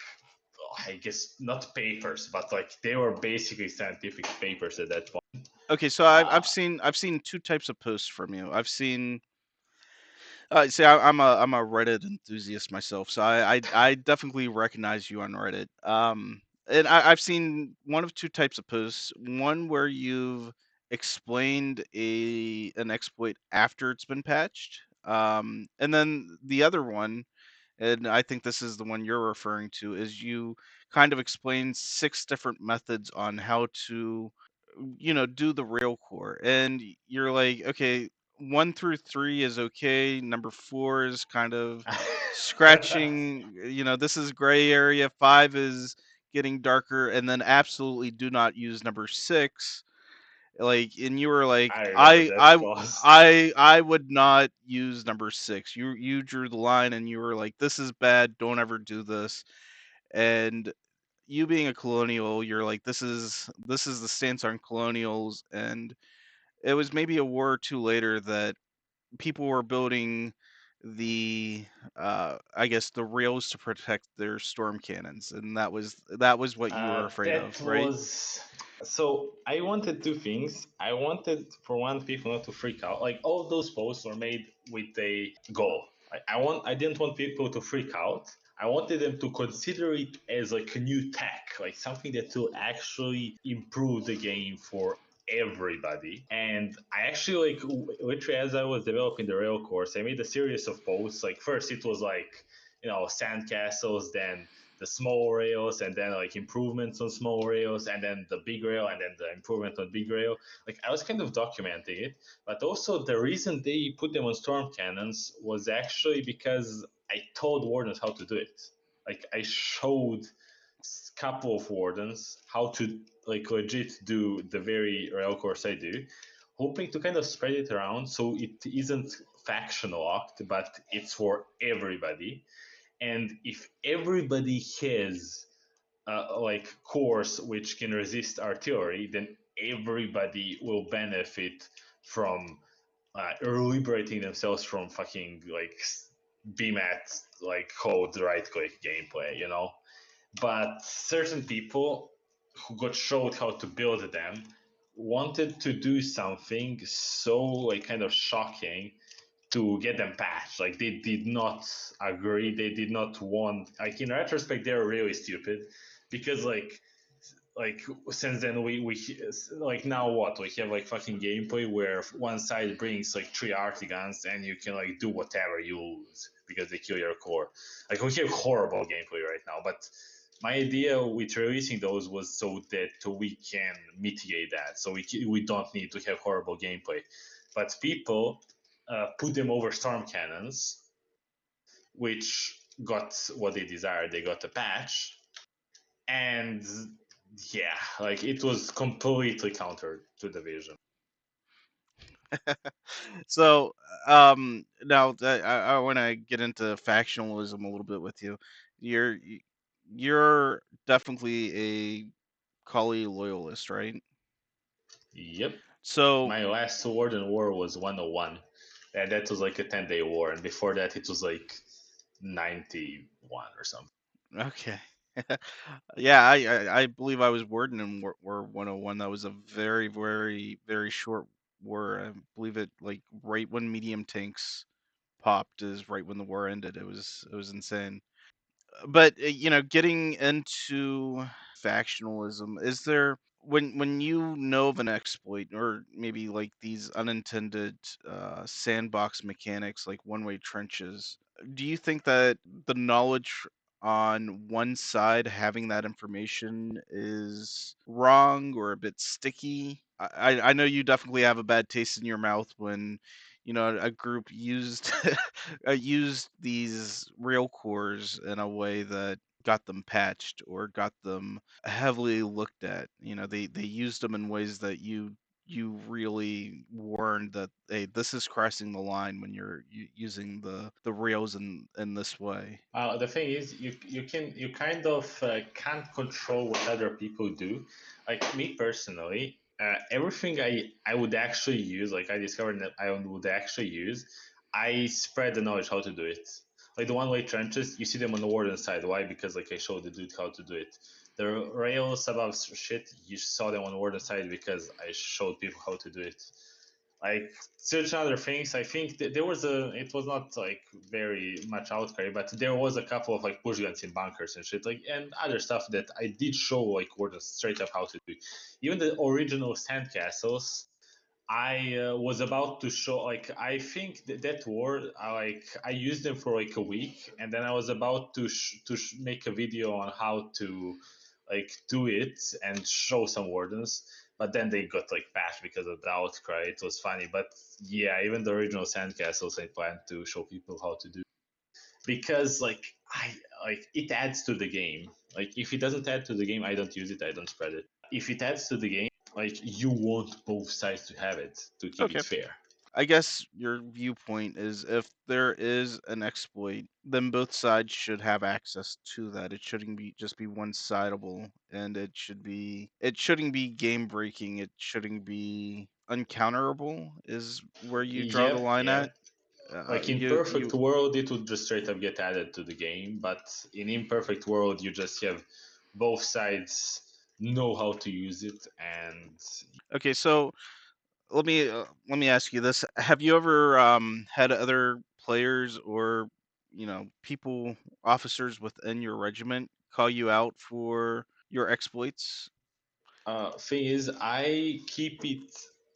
I guess not papers, but like they were basically scientific papers at that point. okay, so Uh, I've seen two types of posts from you. I've seen see, I'm a Reddit enthusiast myself, so I definitely recognize you on Reddit. And I've seen one of two types of posts. One where you've explained an exploit after it's been patched, and then the other one, and I think this is the one you're referring to, is you kind of explain six different methods on how to, do the rail core. And you're like, okay, 1 through 3 is okay. Number 4 is kind of scratching, this is gray area. 5 is getting darker. And then absolutely do not use number 6. Like, and you were like, I remember I, that I, post. I would not use number 6. You drew the line and you were like, this is bad. Don't ever do this. And you being a colonial, you're like, this is the stance on colonials. And it was maybe a war or two later that people were building the I guess the rails to protect their storm cannons, and that was what you were afraid of, That right? was so. I wanted two things. I wanted, for one, people not to freak out. Like all those posts were made with a goal. I didn't want people to freak out. I wanted them to consider it as like a new tech, like something that will actually improve the game for everybody. And I actually like literally as I was developing the rail course, I made a series of posts. Like first it was like sand castles, then the small rails, and then like improvements on small rails, and then the big rail, and then the improvement on big rail. Like I was kind of documenting it, but also the reason they put them on storm cannons was actually because I told wardens how to do it. Like I showed a couple of wardens how to like legit do the very rail course I do, hoping to kind of spread it around so it isn't faction locked, but it's for everybody. And if everybody has like cores which can resist artillery, then everybody will benefit from liberating themselves from fucking like BMAT like code right click gameplay. But certain people who got showed how to build them wanted to do something so like kind of shocking to get them patched. Like they did not agree. They did not want. Like in retrospect, they're really stupid because like since then we like now what we have like fucking gameplay where one side brings like three artigans and you can like do whatever you lose because they kill your core. Like we have horrible gameplay right now, but my idea with releasing those was so that we can mitigate that, so we don't need to have horrible gameplay. But people put them over storm cannons, which got what they desired. They got a patch, and yeah, like it was completely counter to the vision. So now I want to get into factionalism a little bit with you. You're definitely a Kali loyalist, right? Yep. So My last sword in war was 101. And that was like a 10-day war. And before that, it was like 91 or something. okay. Yeah, I believe I was warden in War 101. That was a very, very, very short war. I believe it like right when medium tanks popped is right when the war ended. It was insane. But getting into factionalism, is there when you know of an exploit or maybe like these unintended sandbox mechanics like one-way trenches, do you think that the knowledge on one side having that information is wrong or a bit sticky? I know you definitely have a bad taste in your mouth when a group used used these rail cores in a way that got them patched or got them heavily looked at. They used them in ways that you really warned that, hey, this is crossing the line when you're using the rails in this way. The thing is, you kind of can't control what other people do. Like me personally, everything I would actually use, like I discovered that I would actually use, I spread the knowledge how to do it. Like the one-way trenches, you see them on the warden side. Why? Because like I showed the dude how to do it. The rails above shit, you saw them on the warden side because I showed people how to do it. Like certain other things, I think there was it was not like very much outcry, but there was a couple of like push guns in bunkers and shit, like, and other stuff that I did show like worders straight up how to do. Even the original sandcastles, I was about to show, like I think that war I used them for like a week, and then I was about to make a video on how to like do it and show some wardens, but then they got like patched because of the outcry. It was funny, but yeah, even the original sandcastles I plan to show people how to do, because I like it adds to the game. Like if it doesn't add to the game, I don't use it, I don't spread it. If it adds to the game, like you want both sides to have it to keep Okay. it fair. I guess your viewpoint is if there is an exploit, then both sides should have access to that. It shouldn't be just be one-sidable, and it shouldn't be game breaking. It shouldn't be uncounterable. Is where you draw the Yep, line yep. at. Like in perfect world, it would just straight up get added to the game, but in imperfect world, you just have both sides know how to use it, and Okay, so let me ask you this: have you ever had other players or people, officers within your regiment, call you out for your exploits? thing is, I keep it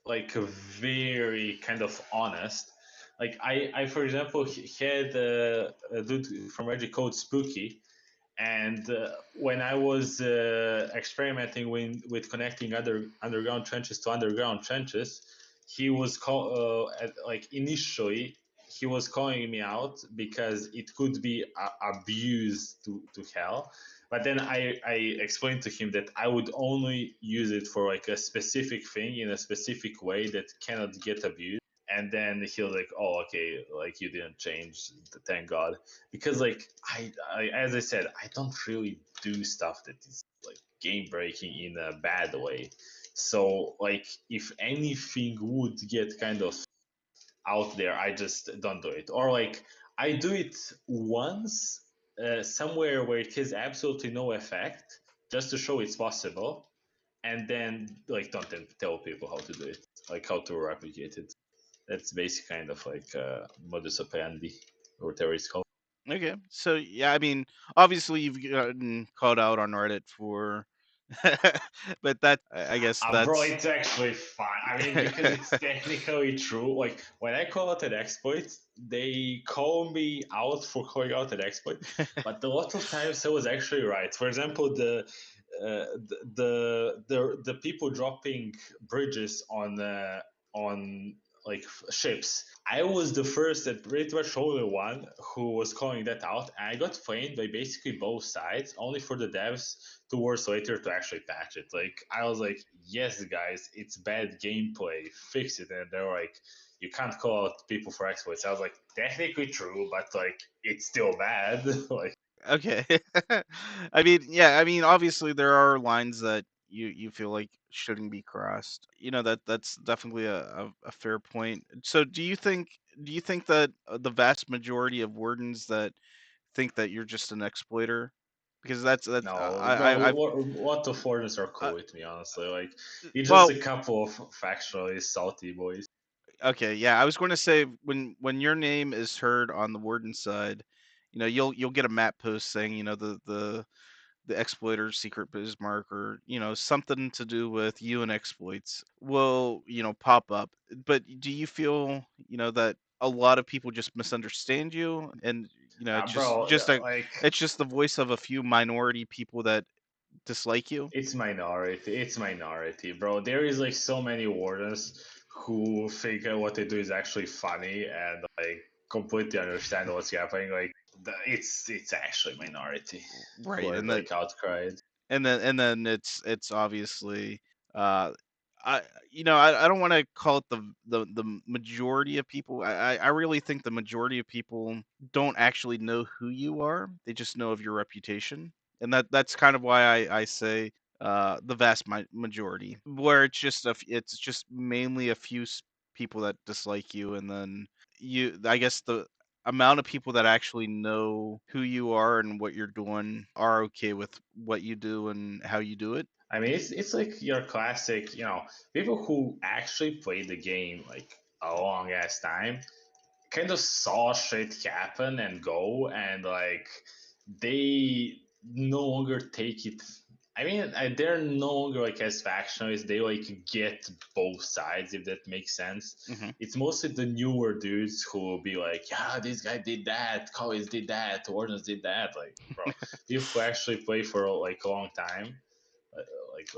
like very kind of honest. Like I for example, had a dude from Regimental called Spooky, and when I was experimenting with connecting other underground trenches to underground trenches, he was like initially he was calling me out because it could be abused to hell. But then I explained to him that I would only use it for like a specific thing in a specific way that cannot get abused. And then he was like, "Oh, okay, like you didn't change, thank God." Because like as I said, I don't really do stuff that is like game breaking in a bad way. So like if anything would get kind of out there, I just don't do it. Or like I do it once somewhere where it has absolutely no effect, just to show it's possible, and then like don't then tell people how to do it, like how to replicate it. That's basic kind of like modus operandi, or whatever it's called. Okay, so yeah, I mean, obviously you've gotten called out on Reddit for, but I guess Bro, that's it's actually fine. I mean, because it's technically true. Like when I call out an exploit, they call me out for calling out an exploit, but a lot of times I was actually right. For example, the people dropping bridges on like ships. I was the first and pretty much only one who was calling that out, and I got flamed by basically both sides, only for the devs 2 hours later to actually patch it. Like I was like, "Yes, guys, it's bad gameplay. Fix it." And they were like, "You can't call out people for exploits." I was like, "Technically true, but like it's still bad." Like okay. I mean, yeah, I mean, obviously there are lines that you feel like shouldn't be crossed. That's definitely a fair point. So do you think that the vast majority of wardens that think that you're just an exploiter? Because that's no, bro, I've what the foreigners are uh, cool with me, honestly. Like it's just well, a couple of factionally salty boys. okay, yeah, I was going to say when your name is heard on the warden side, you'll get a map post saying, the exploiter's secret Bismark, or something to do with UN exploits will pop up. But do you feel that a lot of people just misunderstand you, and it's just Bro, just a like it's just the voice of a few minority people that dislike you? it's minority. It's minority, bro. There is like so many wardens who think what they do is actually funny and like completely understand what's happening. Like it's actually minority who Right, are and then like outcried. it's obviously uh I don't want to call it the majority of people. I really think the majority of people don't actually know who you are. They just know of your reputation, and that's kind of why I say the vast majority, where it's just mainly a few people that dislike you, and then I guess the amount of people that actually know who you are and what you're doing are okay with what you do and how you do it. I mean, it's like your classic, people who actually played the game like a long ass time kind of saw shit happen and go, and like they no longer take it. I mean, they're no longer like as factionalist. They like get both sides, if that makes sense. Hmm. It's mostly the newer dudes who will be like, "Yeah, this guy did that. Collins did that. Wardens did that." Like, bro, people who actually play for like a long time, uh,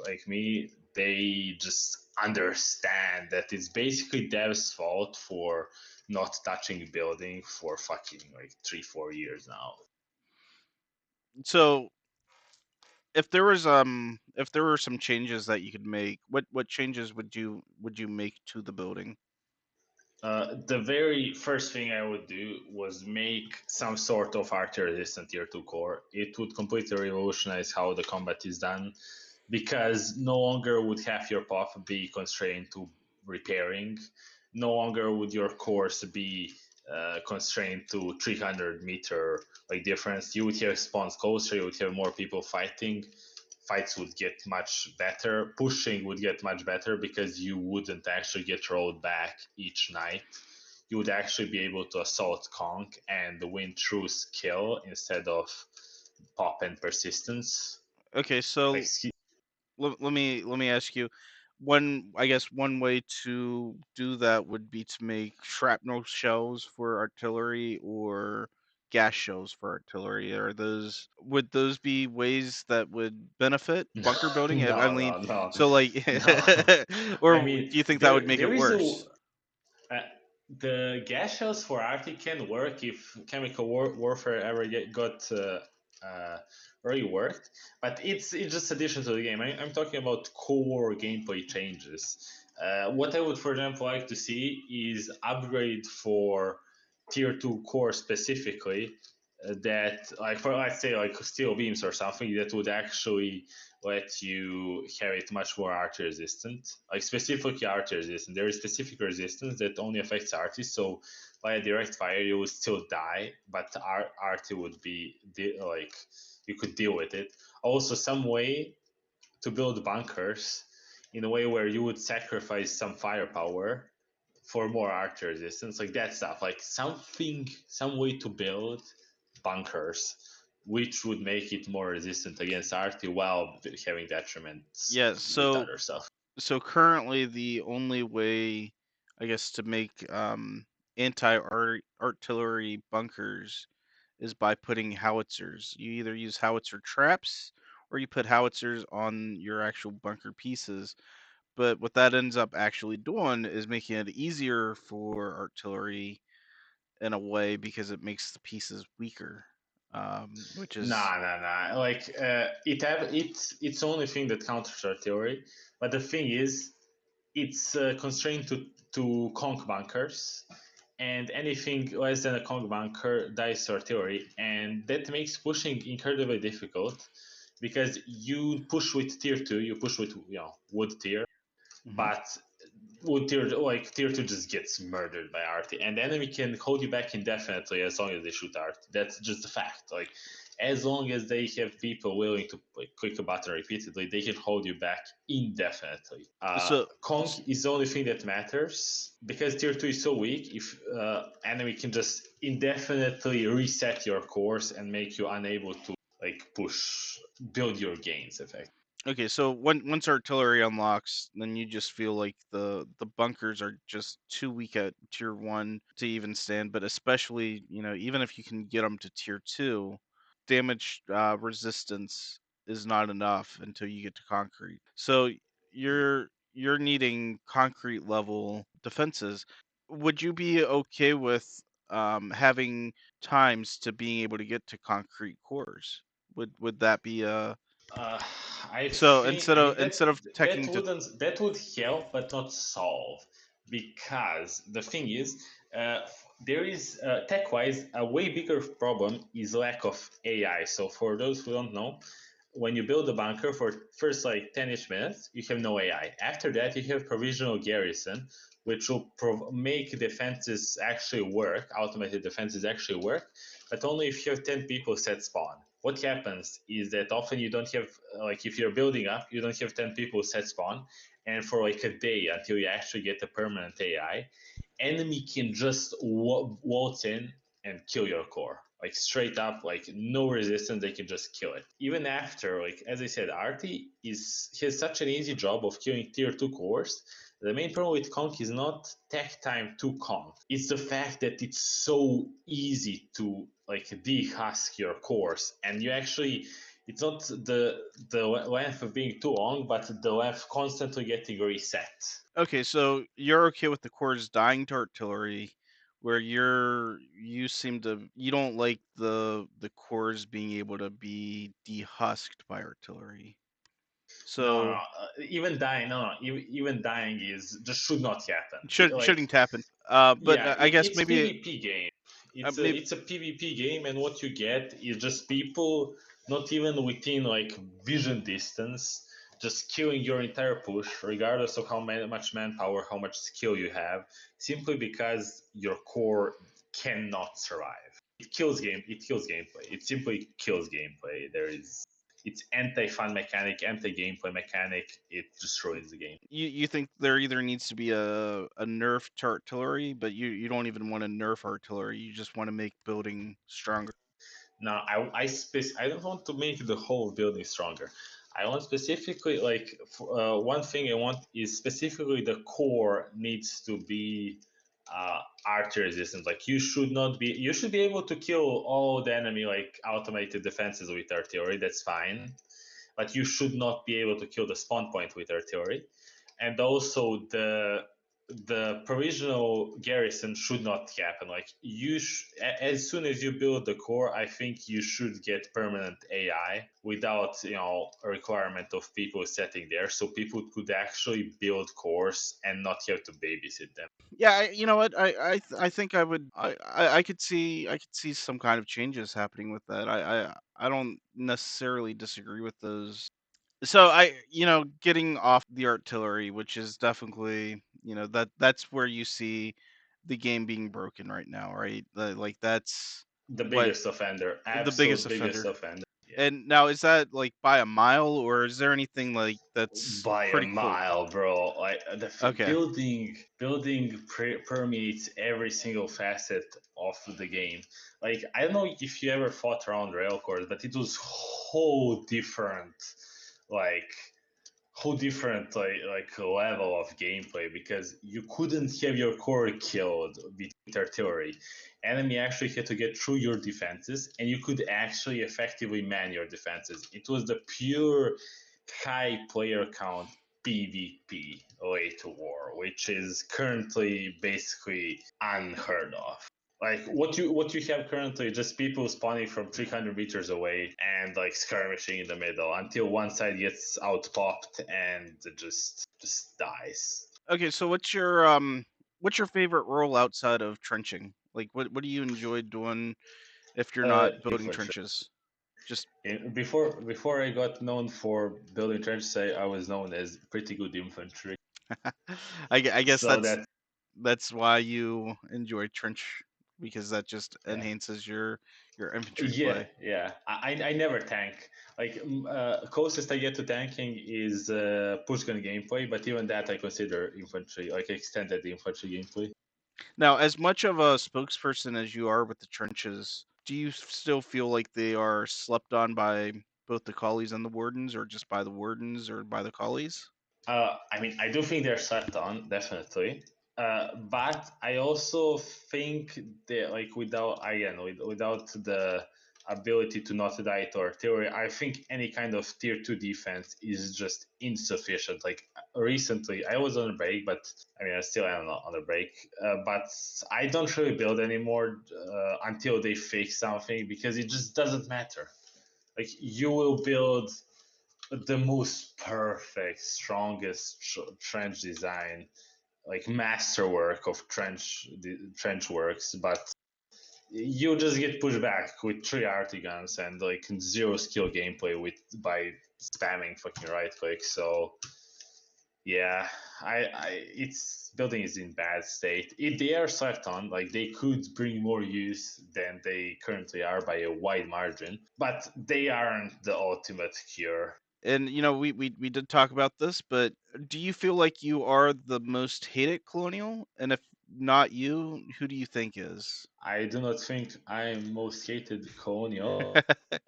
like me, they just understand that it's basically dev's fault for not touching building for fucking like 3 4 years now. So if there were some changes that you could make, what changes would you make to the building? The very first thing I would do was make some sort of archer resistant tier 2 core. It would completely revolutionize how the combat is done because no longer would half your pop be constrained to repairing. No longer would your course be constrained to 300-meter like difference. You would have spawns closer. You would have more people fighting. Fights would get much better. Pushing would get much better because you wouldn't actually get rolled back each night. You would actually be able to assault conk and win through skill instead of pop and persistence. Okay, Like so let me ask you. I guess one way to do that would be to make shrapnel shells for artillery or gas shells for artillery. Would those be ways that would benefit bunker building? I no, mean, no, no, so like, no. I or mean, do you think that would make it there is a worse? uh, the gas shells for Arctic can work if chemical warfare ever got uh, really worked, but it's just addition to the game. I'm talking about core gameplay changes. What I would, for example, like to see is upgrade for tier two core specifically. That like for let's say like steel beams or something that would actually let you have it much more archer resistant, like specifically archer resistant. There is specific resistance that only affects artists, so by a direct fire you would still die, but arty would be like you could deal with it. Also, some way to build bunkers in a way where you would sacrifice some firepower for more archer resistance, like that stuff, like some way to build bunkers which would make it more resistant against arty while having detriments Yeah, with other stuff. so currently the only way, I guess, to make anti-artillery bunkers is by putting howitzers. You either use howitzer traps or you put howitzers on your actual bunker pieces. But what that ends up actually doing is making it easier for artillery in a way because it makes the pieces weaker. Which is Nah, nah, nah. Like it's the only thing that counters artillery. But the thing is, it's constrained to conch bunkers, and anything less than a conch bunker dies to artillery, and that makes pushing incredibly difficult because you push with tier two, you push with wood tier, Mhm. but wood tier like tier two just gets murdered by arty, and the enemy can hold you back indefinitely as long as they shoot arty. That's just a fact. Like as long as they have people willing to like click a button repeatedly, they can hold you back indefinitely. So Conk is the only thing that matters because tier 2 is so weak. If enemy can just indefinitely reset your course and make you unable to like push, build your gains effect. Okay, so once artillery unlocks, then you just feel like the bunkers are just too weak at tier one to even stand. But especially, even if you can get them to tier two, damage resistance is not enough until you get to concrete. So you're needing concrete level defenses. Would you be okay with having times to being able to get to concrete cores? Would that be a Uh, I so think I mean instead of that teching to that would help, but not solve, because the thing is, there is tech-wise a way bigger problem is lack of AI. So for those who don't know, when you build a bunker for first like 10ish minutes, you have no AI. After that, you have provisional garrison, which will make defenses actually work, automated defenses actually work, but only if you have 10 people set spawn. What happens is that often you don't have, like if you're building up, you don't have 10 people set spawn, and for like a day until you actually get a permanent AI, enemy can just waltz in and kill your core. Like straight up, like no resistance, they can just kill it. Even after, like as I said, Arty has such an easy job of killing tier 2 cores. The main problem with Conk is not tech time to Conk. It's the fact that it's so easy to like dehusk your cores, and you actually it's not the length of being too long, but the length constantly getting reset. okay, so you're okay with the cores dying to artillery, where you don't like the cores being able to be dehusked by artillery. No, no, So even dying. No, no, even dying is just should not happen. Like, shouldn't happen. But yeah, I guess it's maybe PvP game. maybe It's a PvP game, and what you get is just people not even within like vision distance, just killing your entire push, regardless of much manpower, how much skill you have, simply because your core cannot survive. It kills game. It kills gameplay. It simply kills gameplay. It's anti-fun mechanic, anti-gameplay mechanic. It destroys the game. you think there either needs to be a nerf to artillery, but you don't even want to nerf artillery. You just want to make building stronger. Now, I don't want to make the whole building stronger. I want specifically one thing I want is specifically the core needs to be archer resistant. Like you should be able to kill all the enemy like automated defenses with artillery. That's fine, but you should not be able to kill the spawn point with artillery. And also the provisional garrison should not happen. Like as soon as you build the core, I think you should get permanent AI without a requirement of people setting there, so people could actually build cores and not have to babysit them. Yeah, you know what? I think I could see some kind of changes happening with that. I don't necessarily disagree with those. So getting off the artillery, which is definitely, that's where you see the game being broken right now, right? Like that's The what biggest offender, the biggest absolute biggest offender. offender. Yeah. And now is that like by a mile, or is there anything like that's By a pretty close? mile, bro. Like Okay. building permeates every single facet of the game. Like I don't know if you ever fought around railcores, but it was whole different, like whole different like level of gameplay because you couldn't have your core killed with artillery. Enemy actually had to get through your defenses, and you could actually effectively man your defenses. It was the pure high player count PvP way to war, which is currently basically unheard of. Like what you have currently, just people spawning from 300 meters away and like skirmishing in the middle until one side gets out popped and just dies. Okay, so what's your favorite role outside of trenching? Like what do you enjoy doing if you're not building Infantry. trenches? Just Before I got known for building trenches, I was known as pretty good infantry. I guess So that that's why you enjoy trench, because that just yeah. enhances your infantry Yeah, play. yeah. I never tank. Like closest I get to tanking is push gun gameplay, but even that I consider infantry, like extended infantry gameplay. Now, as much of a spokesperson as you are with the trenches, do you still feel like they are slept on by both the collies and the wardens, or just by the wardens or by the collies? I mean, I do think they're slept on, definitely. But I also think that, like, without the ability to not die to artillery, I think any kind of tier two defense is just insufficient. Like recently, I was on a break, but I mean, I still am on a break. But I don't really build anymore until they fix something because it just doesn't matter. Like you will build the most perfect, strongest trench design, like masterwork of trench works, but you just get pushed back with three arty guns and like zero skill gameplay with by spamming fucking right click. So yeah, it's building is in bad state. If they are slept on, like they could bring more use than they currently are by a wide margin, but they aren't the ultimate cure. And we did talk about this, but do you feel like you are the most hated colonial? And if not you, who do you think is? I do not think I'm most hated colonial.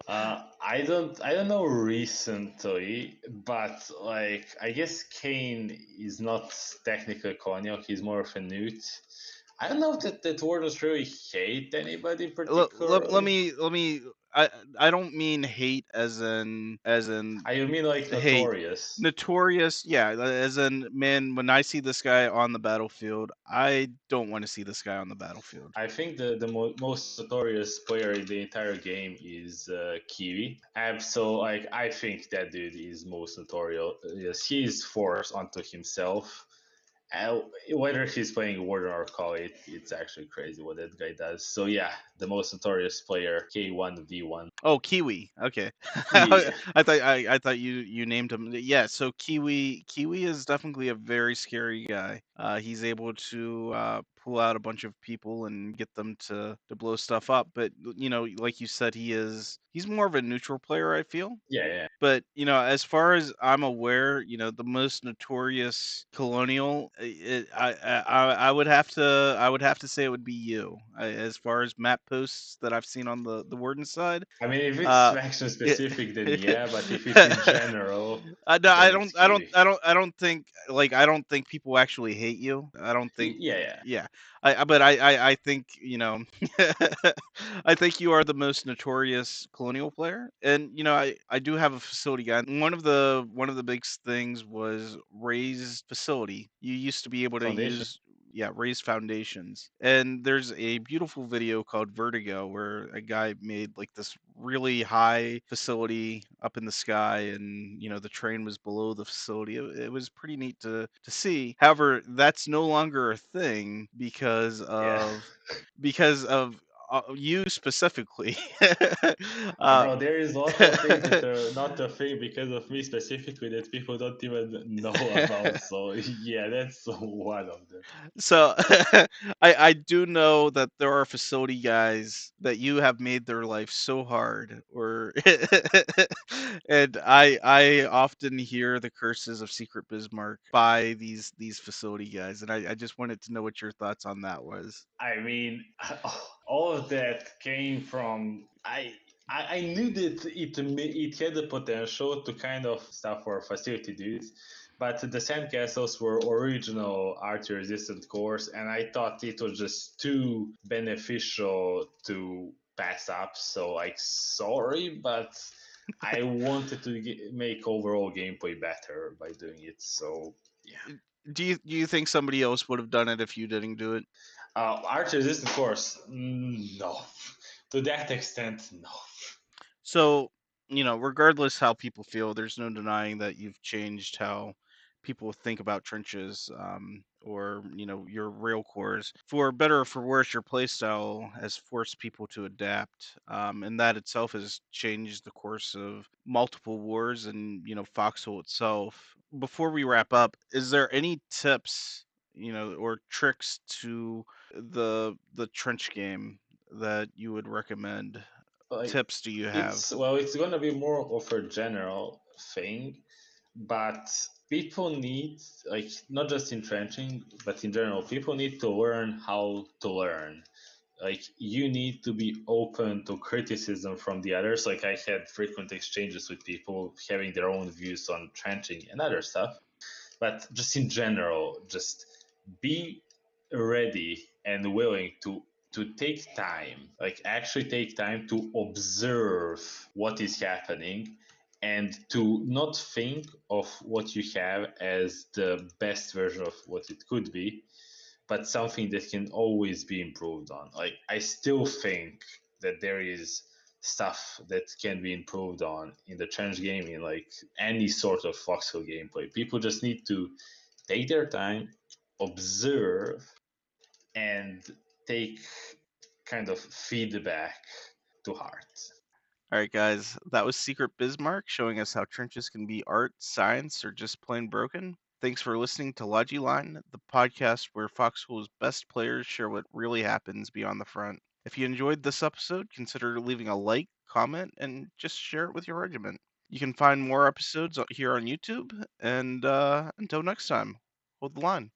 I don't know recently, but like I guess Kane is not technically colonial. He's more of a newt. I don't know that wardens really hate anybody Let particularly. me I don't mean hate as in I mean like hate. Notorious. Notorious, yeah, as in, man, when I see this guy on the battlefield, I don't want to see this guy on the battlefield. I think the most notorious player in the entire game is Kiwi. And so like I think that dude is most notorious. Yes, he's forced onto himself. Whether he's playing Warden or Call it's actually crazy what that guy does. So yeah, the most notorious player, K1v1. Oh, Kiwi. Okay. Yeah, I thought you named him. Yeah, so Kiwi is definitely a very scary guy. He's able to pull out a bunch of people and get them to blow stuff up. But like you said, he's more of a neutral player, I feel. yeah, yeah. But as far as I'm aware, the most notorious colonial, I would have to say it would be you. As far as map posts that I've seen on the warden side, I mean, if it's uh, faction it, specific, then yeah. But if it's in general, no, I then it's don't, I don't, Kiwi. I don't think I don't think people actually hate you. I don't think, Yeah, yeah. yeah, but I think I think you are the most notorious colonial player, and I do have a facility guy. One of the big things was raised facility. You used to be able to Foundation. use, yeah, raised foundations, and there's a beautiful video called Vertigo where a guy made like this really high facility up in the sky, and the train was below the facility. It was pretty neat to see. However, that's no longer a thing Yeah. because of you specifically. uh, Bro, there is lots of things that are not a thing because of me specifically that people don't even know about. So yeah, that's one of them. So I do know that there are facility guys that you have made their life so hard, or and I often hear the curses of Secret Bismark by these facility guys, and I just wanted to know what your thoughts on that was. I mean, all of that came from I knew that it had the potential to kind of stuff for facility dudes, but the sandcastles were original arty resistant cores, and I thought it was just too beneficial to pass up. So like, sorry, but I wanted to make overall gameplay better by doing it. So yeah. Do you think somebody else would have done it if you didn't do it? Arch resistant cores, no. To that extent, no. So, regardless how people feel, there's no denying that you've changed how people think about trenches, or your rail cores. For better or for worse, your playstyle has forced people to adapt, and that itself has changed the course of multiple wars and Foxhole itself. Before we wrap up, is there any tips, or tricks to the trench game that you would recommend? Like, Tips do you have? it's gonna be more of a general thing, but people need, like, not just in trenching, but in general, people need to learn how to learn. Like, you need to be open to criticism from the others. Like, I had frequent exchanges with people having their own views on trenching and other stuff, but just in general, just be ready and willing to take time, like actually take time to observe what is happening, and to not think of what you have as the best version of what it could be, but something that can always be improved on. Like, I still think that there is stuff that can be improved on in the trench game, in like any sort of Foxhole gameplay. People just need to take their time, observe, and take kind of feedback to heart. All right, guys, that was Secret Bismarck showing us how trenches can be art, science, or just plain broken. Thanks for listening to Logi Line, the podcast where Foxhole's best players share what really happens beyond the front. If you enjoyed this episode, consider leaving a like, comment, and just share it with your regiment. You can find more episodes here on YouTube, and until next time, hold the line.